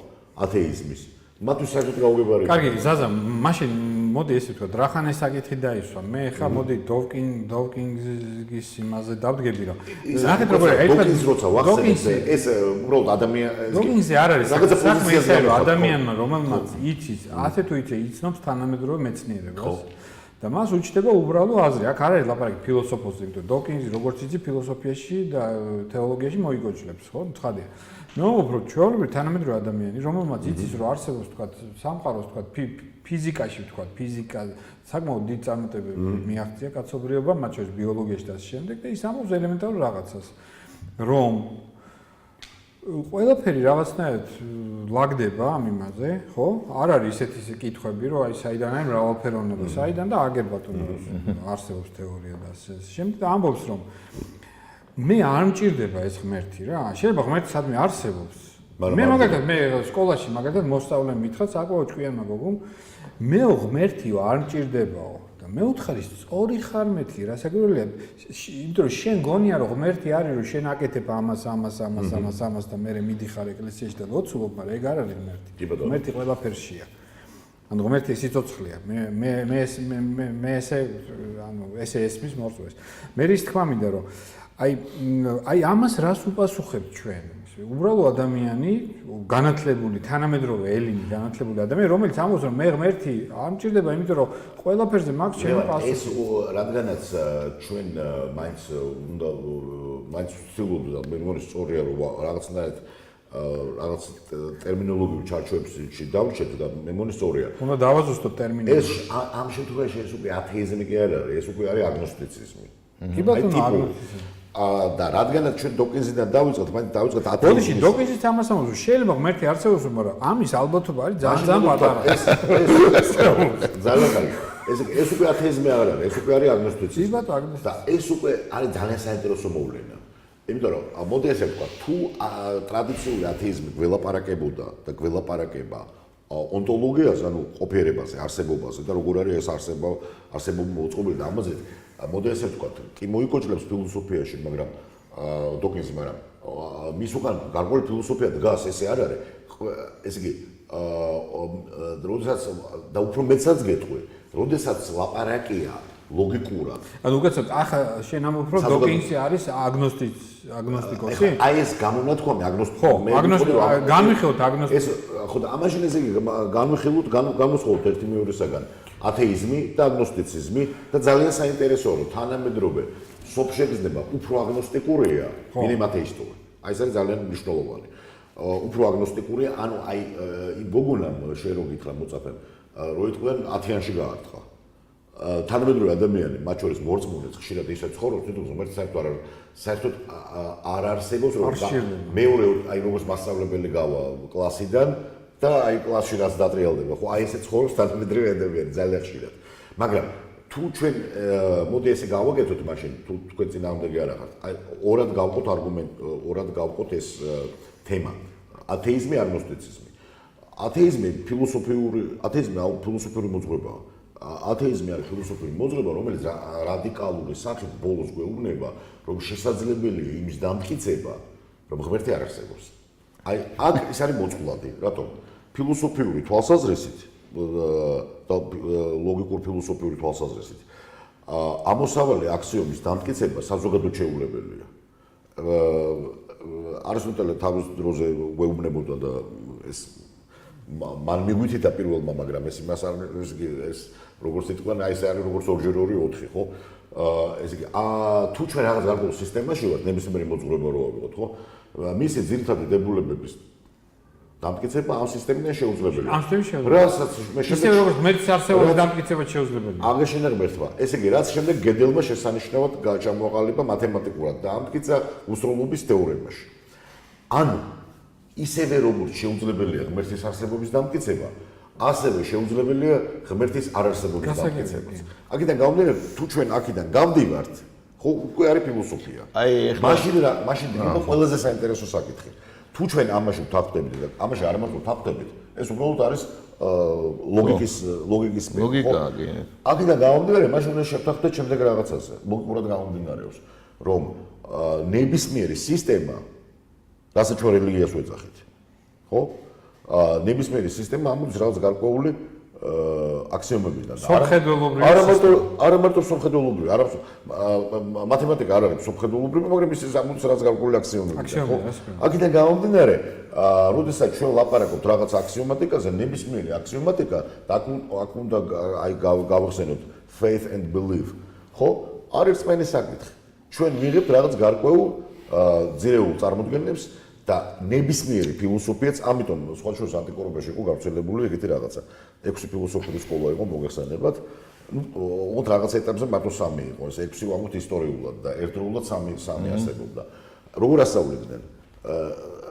ათეიზმის მათთვის საერთოდ გაუგებარი კარგი ზაზა მაშინ მოდი ესე ვთქვა დრახანეს საკითხი დაისვა მე ხა მოდი დოვკინგის იმაზე დავდგები რომ ნახეთ როგორ დოვკინგს როცა ვახსენებ ეს უბრალოდ ადამიანს დოვკინგზე არ არის საქმე ისე რომ ადამიანმა რომელმაც იცის ასე თუ იცი იცნობს თანამედროვე მეცნიერებას და მას უჩნდება უბრალო აზრი აქ არ არის ლაპარაკი ფილოსოფოსზე იმიტომ დოვკინგი როგორც იცი ფილოსოფიაში და თეოლოგიაში მოიგოჩლებს ხო ცხადია მე ვფიქრობ ჩვეულებრივი თანამედროვე ადამიანი რომელმაც იცის რომ არსებობს თქვა სამყაროს თქვა ფიზიკაში თქვა ფიზიკა საკმაოდ დიდ წარმატებები მიაღწია კაცობრიობამ მათ შორის ბიოლოგიაში და ასე შემდეგ და ის ამბობს ელემენტარულ რაღაცას რომ ყველაფერი რაღაცნაირად ლაგდება ამ იმაზე, ხო? არ არის ისეთი კითხვები, რომ აი საიდან არის მრავალფეროვნება, საიდან და აგერ ბატონო არსებობს თეორია და ასე. შემდეგ ამბობს რომ მე არ მჭირდება ეს ღმერთი რა. შეიძლება ღმერთი სადმე არსებობს. მე მაგალითად მე სკოლაში მაგალითად მოსწავლემ მითხრა საკმაოდ ჭკვიანმა გოგომ მე ღმერთიო არ მჭირდებაო. მე უთხარი სწორი ხარ მეთქი რა საგვირელია იმიტომ რომ შენ გონია რომ ღმერთი არის რომ შენ აკეთებ ამას და მე მიდიხარ ეკლესიაში და ლოცულობ მაგრამ ეგ არ არის ღმერთი ღმერთი ყველაფერშია ანუ ღმერთი სიცოცხლეა მე ესე ესმის მოწვეს მე ის თქმა მინდა რომ აი ამას რას უპასუხებთ ჩვენ უბრალო ადამიანი განათლებული თანამედროვე ელინი განათლებული ადამიანი რომელიც ამბობს რომ მე ღმერთი არ მჭირდება იმიტომ რომ ყველაფერზე მაქვს ჩემი პასუხი ეს რადგანაც ჩვენ მაინც უნდა ვცდილობდეთ და მე მგონი სწორია რომ რაღაცნაირად რაღაც ტერმინოლოგიურ ჩარჩოებში დავრჩეთ და მე მგონი სწორია. უნდა დავაზუსტოთ ტერმინი. ეს ამ შემთხვევაში ეს უკვე ათეიზმი კი არ არის, ეს უკვე არის აგნოსტიციზმი. კი ბატონო, აგნოსტიციზმი. და რადგანაც ჩვენ დოკინზიდან დავიწყოთ, მაგრამ დავიწყოთ ათეიზმის. დოკინზის თამას ამბობს, შეიძლება ღმერთი არსებობს, მაგრამ ამის ალბათობა არის ძალიან პატარა. ძალიან კარგი. ეს უკვე ათეიზმი არ არის, ეს უკვე არის აგნოსტიციზმი. კი ბატონო, აგნოსტიციზმი. და ეს უკვე არის ძალიან საინტერესო მოვლენა. იმიტომ რომ მოდი ესე ვთქვა, თუ ტრადიციული ათეიზმი გველაპარაკებოდა და გველაპარაკება ონტოლოგიაზე, ანუ ყოფიერებაზე, არსებობაზე და როგორ არის ეს არსებობა მოწყობილი და ამაზე მოდი ესე ვთქვა, კი მოიკოჭლებს ფილოსოფიაში, მაგრამ დოკინზი, მაგრამ მის უკან გარკვეული ფილოსოფია დგას, ესე არ არის. ესე იგი, როდესაც და უფრო მეცაც გეტყვი, როდესაც ლაპარაკია ლოგიკურად. ანუ უკაცრავად, ახლა შენ ამბობ, რომ დოკინზი არის აგნოსტიკოსი? აი ეს გამონათქვამი აგნოსტიკოსი. განვიხილოთ აგნოსტიკოსი. ეს ხო და ამაში ესე იგი განვიხილოთ ერთი მეორესაგან ათეიზმი და აგნოსტიციზმი და ძალიან საინტერესოა რომ თანამედროვე სოფშეგრძნება უფრო აგნოსტიკურია, ვიდრე ათეისტური. აი ეს არის ძალიან მნიშვნელოვანი. უფრო აგნოსტიკურია, ანუ აი იმ გოგონამ შენ რო გითხრა მოწაფემ, რო იტყვიან 10-იანში გაარტყა. თანამედროვე ადამიანი, მათ შორის მორწმუნეც ხშირად ისე ცხოვრობს, თვითონ ღმერთი საერთოდ არ არსებობს, რომ მეორე აი როგორც მასწავლებელი გავა კლასიდან და აი კლასში რაც დატრიალდება, ხო, აი ესე ცხოვრობს თანამედროვე ადამიანი ძალიან ხშირად. მაგრამ თუ ჩვენ მოდი ესე გავაკეთოთ მაშინ, თუ თქვენ წინააღმდეგი არ ახართ, აი ორად გავყოთ არგუმენტ, ორად გავყოთ ეს თემა. ათეიზმი, აგნოსტიციზმი. ათეიზმი ფილოსოფიური მოძღვრებაა. ათეიზმი არის ფილოსოფიური მოძღვრება, რომელიც რადიკალური სახით ბოლოს გვეუბნება, რომ შესაძლებელია იმის დამტკიცება, რომ ღმერთი არ არსებობს. აი, აქ ის არის მოწყვლადი, რატომ? ფილოსოფიური თვალსაზრისით და ლოგიკურ ფილოსოფიური თვალსაზრისით ამოსავალი აქსიომის დამტკიცება საზოგადოდ შეუძლებელია. არისტოტელე თავის დროზე გვეუბნებოდა და ეს მან მიგვითითა პირველმა, მაგრამ ეს იმას არ ეს როგორც ითქვან, აი ეს არის როგორც 2x2 4, ხო? ესე იგი, თუ ჩვენ რაღაც გარკვეულ სისტემაში ვართ, ნებისმიერი მოძღვრება რო ავიღოთ, ხო? მისი ძირითადი დებულებების დამტკიცება ამ სისტემიდან შეუძლებელია. ამ სისტემის შეუძლებელია. რასაც მე ისე როგორც ღმერთის არსებობის დამტკიცება შეუძლებელია. აღეშინა ღმერთმა. ესე იგი, რაც შემდეგ გედელმა შესანიშნავად ჩამოაყალიბა მათემატიკურად და ამტკიცა უსროლობის თეორემაში. ანუ ისევე როგორც შეუძლებელია ღმერთის არსებობის დამტკიცება, ასევე შეუძლებელია ღმერთის არარსებობის დამტკიცებაც. აქედან გამომდინარე, თუ ჩვენ აქედან გავდივართ, ხო, უკვე არის ფილოსოფია. აი ეხლა მაშინ იყო ყველაზე საინტერესო საკითხი. თუ ჩვენ ამაში ვთანხმდებით და ამაში არ მარტო ვთანხმდებით, ეს უბრალოდ არის ლოგიკის ლოგიკაა, კი. აქედან გამომდინარე, მაშინ უნდა შევთანხმდეთ შემდეგ რაღაცაზე. ლოგიკურად გამომდინარეობს, რომ ნებისმიერი სისტემა, რასაც ჩვენ რელიგიას ვეძახით, ხო? ნებისმიერი სისტემა ამოდის რაღაც გარკვეული აქსიომებიდან. არა მარტო სამხედველობრივი, არა მათემატიკა არ არის სამხედველობრივი, მაგრამ ის ამოდის რაღაც გარკვეული აქსიომებიდან, ხო? აქედან გამომდინარე, როდესაც ჩვენ ლაპარაკობთ რაღაც აქსიომატიკაზე, ნებისმიერი აქსიომატიკა და აქ უნდა აი გავახსენოთ faith and belief, ხო? არის რწმენის საკითხი. ჩვენ ვიღებთ რაღაც გარკვეულ ძირეულ წარმოდგენებს და ნებისმიერი ფილოსოფიაც, ამიტომ სხვა შორის ანტიკურობაში იყო გავრცელებული ეგეთი რაღაცა. 6 ფილოსოფიური სკოლა იყო მოგეხსენებათ. ოღონდ რაღაც ეტაპზე მარტო 3 იყო, ეს 6 ვამბობთ ისტორიულად და ერთდროულად 3 არსებობდა. როგორ ასწავლებდნენ?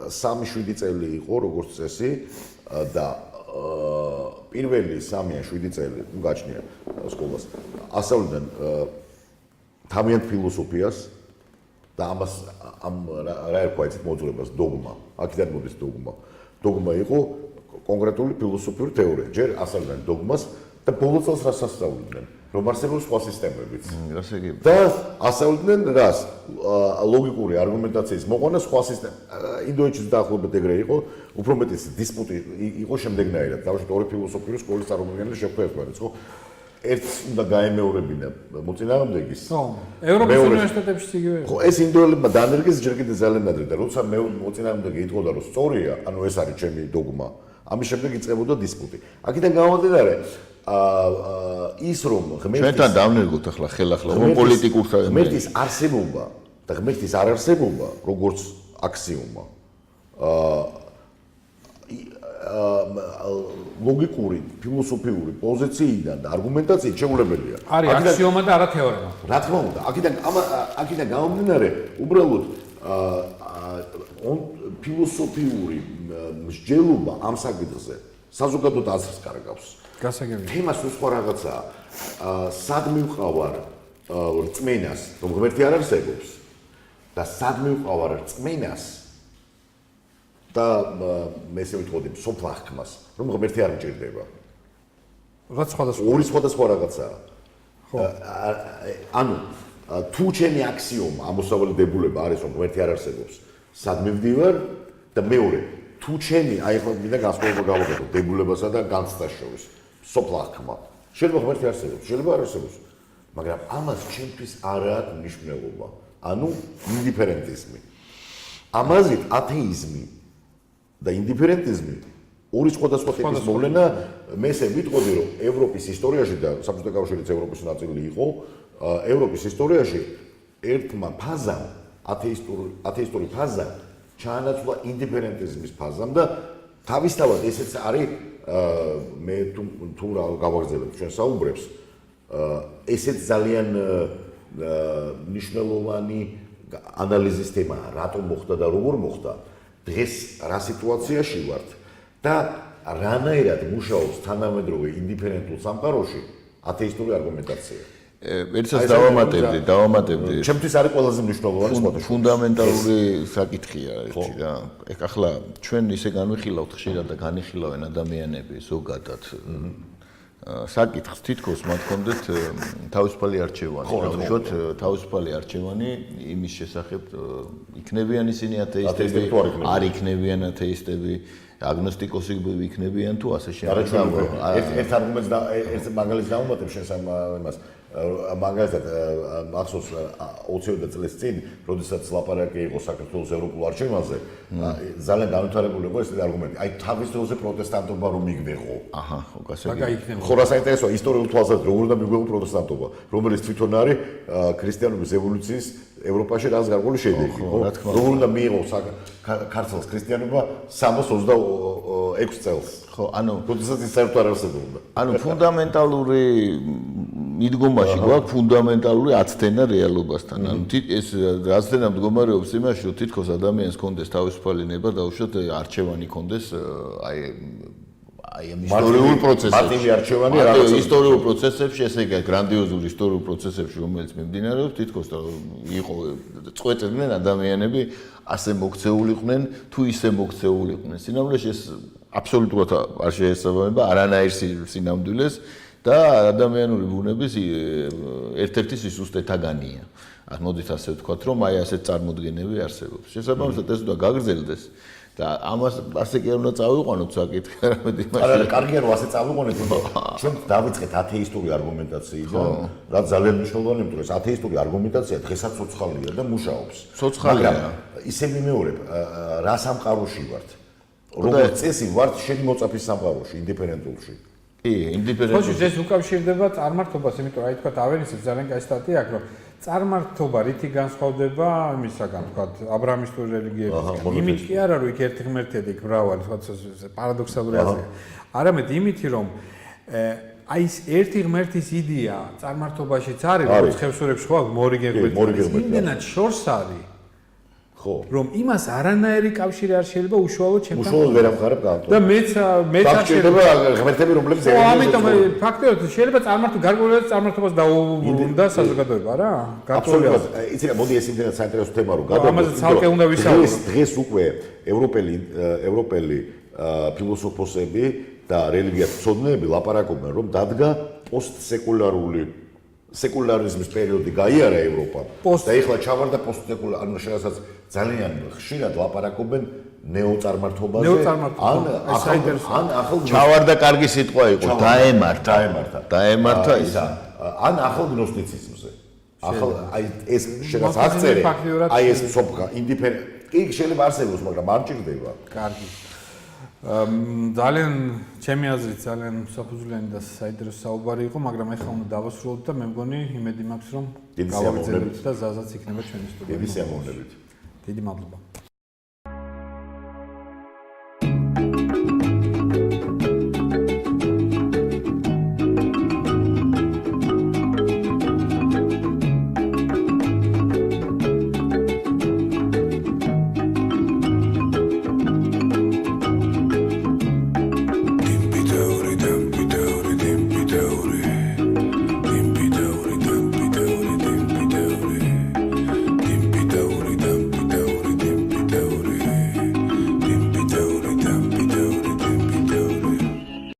3-7 წელი იყო როგორც წესი და პირველი 3-7 წელი გაჩნია სკოლას. ასწავლებდნენ თავიანთ ფილოსოფიას და ამას რა ერქვა იცით მოძღვრებას დოგმა. აქედან მოდის დოგმა. დოგმა იყო კონკრეტული ფილოსოფიური თეორია. ჯერ ასწავლდნენ დოგმას და ბოლო წელს რას ასწავლდნენ? რომ არსებობს სხვა სისტემებიც. ასე იგი. და ასწავლდნენ რას? ლოგიკური არგუმენტაციის მოყვანა სხვა სისტემ. ინდოეთშიც დაახლოებით ეგრე იყო, უფრო მეტიც დისპუტი იყო შემდეგნაირად. დავუშვით ორი ფილოსოფიური სკოლის წარმომადგენელი შეხვდა ერთმანეთს, ხო? ერთს უნდა გაემეორებინა მოწინააღმდეგის. ხო, ევროპის უნივერსიტეტებში იგივე. ხო, ეს ინდოელებმა დაანერგეს ჯერ კიდევ ძალიან ადრე და როცა მე მოწინააღმდეგე იტყოდა რომ სწორია, ანუ ეს არის ჩემი დოგმა. ამის შემდეგ იწყებოდა დისპუტი. აქედან გამომდინარე, ის რომ ჩვენთან დავნერგოთ ახლა ხელახლა რომ პოლიტიკურ ღმერთის არსებობა და ღმერთის არარსებობა როგორც აქსიომა ლოგიკური, ფილოსოფიური პოზიციიდან და არგუმენტაციით შეუძლებელია. არის აქსიომა და არა თეორემა. რა თქმა უნდა, აქედან გამომდინარე, უბრალოდ ფილოსოფიური მსჯელობა ამ საკითხზე საზოგადოებრივ აზრს კარგავს. გასაგებია. თემა სულ სხვა რაღაცაა. სად მივყავარ რწმენას, რომ ღმერთი არ არსებობს და სად მივყავარ რწმენას და მე ესე ვიტყოდი სოფლ აღქმას, რომ ღმერთი არ მჭირდება. რაც სხვადასხვა. ორი სხვადასხვა რაღაცაა. ხო. ანუ თუ ჩემი აქსიომა ამოსავალი დებულება არის, რომ ღმერთი არ არსებობს, სად მივდივარ და მეორე, თუ ჩემი აი ახლა მინდა განსხვავება გავაკეთო დებულებასა და განცდას შორის, სოფლ აღქმა. შეიძლება ღმერთი არსებობს, შეიძლება არ არსებობს, მაგრამ ამას ჩემთვის არ აქვს მნიშვნელობა. ანუ ინდიფერენტიზმი. ამაზით ათეიზმი და ინდიფერენტიზმი ორი სხვადასხვა ტიპის მოვლენა. მე ესე ვიტყოდი, რომ ევროპის ისტორიაში და საბჭოთა კავშირიც ევროპის ნაწილი იყო, ევროპის ისტორიაში ერთმა ფაზამ, ათეისტური ფაზამ ჩაანაცვლა ინდიფერენტიზმის ფაზამ და თავისთავად ესეც არის მე თუ რა გავაგრძელებ ჩვენ საუბრებს, ესეც ძალიან მნიშვნელოვანი ანალიზის თემაა, რატომ მოხდა და როგორ მოხდა, დღეს რა სიტუაციაში ვართ და რანაირად მუშაობს თანამედროვე ინდიფერენტულ სამყაროში ათეისტური არგუმენტაცია. ერთსაც დავამატებდი. ჩემთვის არის ყველაზე მნიშვნელოვანი სპორტი. ფუნდამენტალური საკითხია ერთი რა. ახლა ჩვენ ისე განვიხილავთ ხშირად და განიხილავენ ადამიანები ზოგადად საკითხს თითქოს მათ ჰქონდეთ თავისუფალი არჩევანი. უშუალოდ თავისუფალი არჩევანი იმის შესახებ იქნებიან ისინი ათეისტები, არ იქნებიან ათეისტები, აგნოსტიკოსები იქნებიან თუ ასე შემდეგ. ერთ არგუმენტს და ერთ მაგალითს დავუმატებ შენს იმას. მაგალითად მახსოვს 20 წლის წინ, როდესაც ლაპარაკი იყო საქართველოს ევროპულ არჩევანზე, ძალიან განვითარებული იყო ეს არგუმენტი. აი თავის დროზე პროტესტანტობა რომ მიგვეღო. აჰა, ხო, გასაგებია. ხო, რა საინტერესოა ისტორიულ თვალსაზრისით, როგორ უნდა მიგვეღო პროტესტანტობა, რომელიც თვითონ არის ქრისტიანობის ევოლუციის ევროპაში რას გარკვეული შედეგი, ხო? როგორ უნდა მიიღო ქართლს ქრისტიანობა 326 წელს. ხო, ანუ როდესაც ის საერთოდ არ არსებობდა. ანუ ფუნდამენტალური მიდგომაში გვაქვს ფუნდამენტალური აცდენა რეალობასთან. ანუ ეს აცდენა მდგომარეობს იმაში, რომ თითქოს ადამიანს ჰქონდეს თავისუფალი ნება და უშუალოდ არჩევანი ჰქონდეს აი ამ ისტორიულ პროცესებში. მარტივი არჩევანი რაღაცა ისტორიულ პროცესებში, ესე იგი გრანდიოზულ ისტორიულ პროცესებში, რომელიც მიმდინარეობს, თითქოს იყო წყვეტდნენ ადამიანები ასე მოქცეულიყვნენ, თუ ისე მოქცეულიყვნენ. სინამდვილეში ეს აბსოლუტურად არ შეესაბამება არანაირ სინამდვილეს და ადამიანური ბუნების ერთ-ერთი სისუსტეთაგანია. მოდით ასე ვთქვათ, რომ აი ასეთ წარმოდგენები არსებობს. შესაბამისად ეს უნდა გაგრძელდეს და ამას ასე კი არ უნდა წავიყვანოთ საკითხი, არამედ იმაში. არა, კარგია რომ ასე წავიყვანოთ, ჩვენ დავიწყეთ ათეისტური არგუმენტაციიდან, რაც ძალიან მნიშვნელოვანია, იმიტომ რომ ათეისტური არგუმენტაცია დღესაც ცოცხალია და მუშაობს. ცოცხალია. ისე მიმეორებ, რა სამყაროში ვართ? როგორც წესი ვართ შენი მოწაფის სამყაროში, ინდიფერენტულში. კი, ინდიფერენტულში. ხო, ეს უკავშირდება წარმართობას, იმიტომ აი თქვა ავენისებს ძალიან კაი სტატია აქვს, რომ წარმართობა რითი განსხვავდება იმისაგან, თქვა აბრაამისტური რელიგიებისგან. იმით კი არა, რომ იქ ერთი ღმერთია და იქ მრავალი, თქვა პარადოქსალური აზრია. არამედ იმით, რომ აი ეს ერთი ღმერთის იდეა წარმართობაშიც არის, როგორც ხევსურებში ხო აქვს მორიგე ღმერთი. იმდენად შორს არის. ხო. რომ იმას არანაირი კავშირი არ შეიძლება უშუალოდ ჩემთან. უშუალოდ ვერ ამხარებ განტო. და მეც აღჭირდება ღმერთები, რომლებიც ამიტომ ფაქტობრივად შეიძლება გარკვეულად წარმართობას დაუბრუნდა საზოგადოება რა? აბსოლუტურად. იცი რა, მოდი ეს იმდენად საინტერესო თემა რომ გადავიდეთ. ამაზე ცალკე უნდა ვისაუბროთ. დღეს უკვე ევროპელი ფილოსოფოსები და რელიგიათმცოდნეები ლაპარაკობენ, რომ დადგა სეკულარიზმის პერიოდი გაიარა ევროპამ და ეხლა ჩავარდა ანუ შესაძაც ძალიან ხშირად ლაპარაკობენ ნეოწარმართობაზე ან ახალ ჩავარდა კარგი სიტყვა იყო დაემართა ის ან ახალ გნოსტიციზმზე ახალ აი ეს შესაძაც აღწერე აი ეს სოფხა ინდიფერენტ კი შეიძლება არსებობს მაგრამ არ მჭირდება კარგი ძალიან ჩემი აზრით ძალიან საფუძვლიანი და საინტერესო საუბარი იყო, მაგრამ ეხლა უნდა დავასრულოთ და მე მგონი იმედი მაქვს რომ გავაგრძელებთ და ზაზაც იქნება ჩვენი სტუდია. დიდი სიამოვნებით. დიდი მადლობა.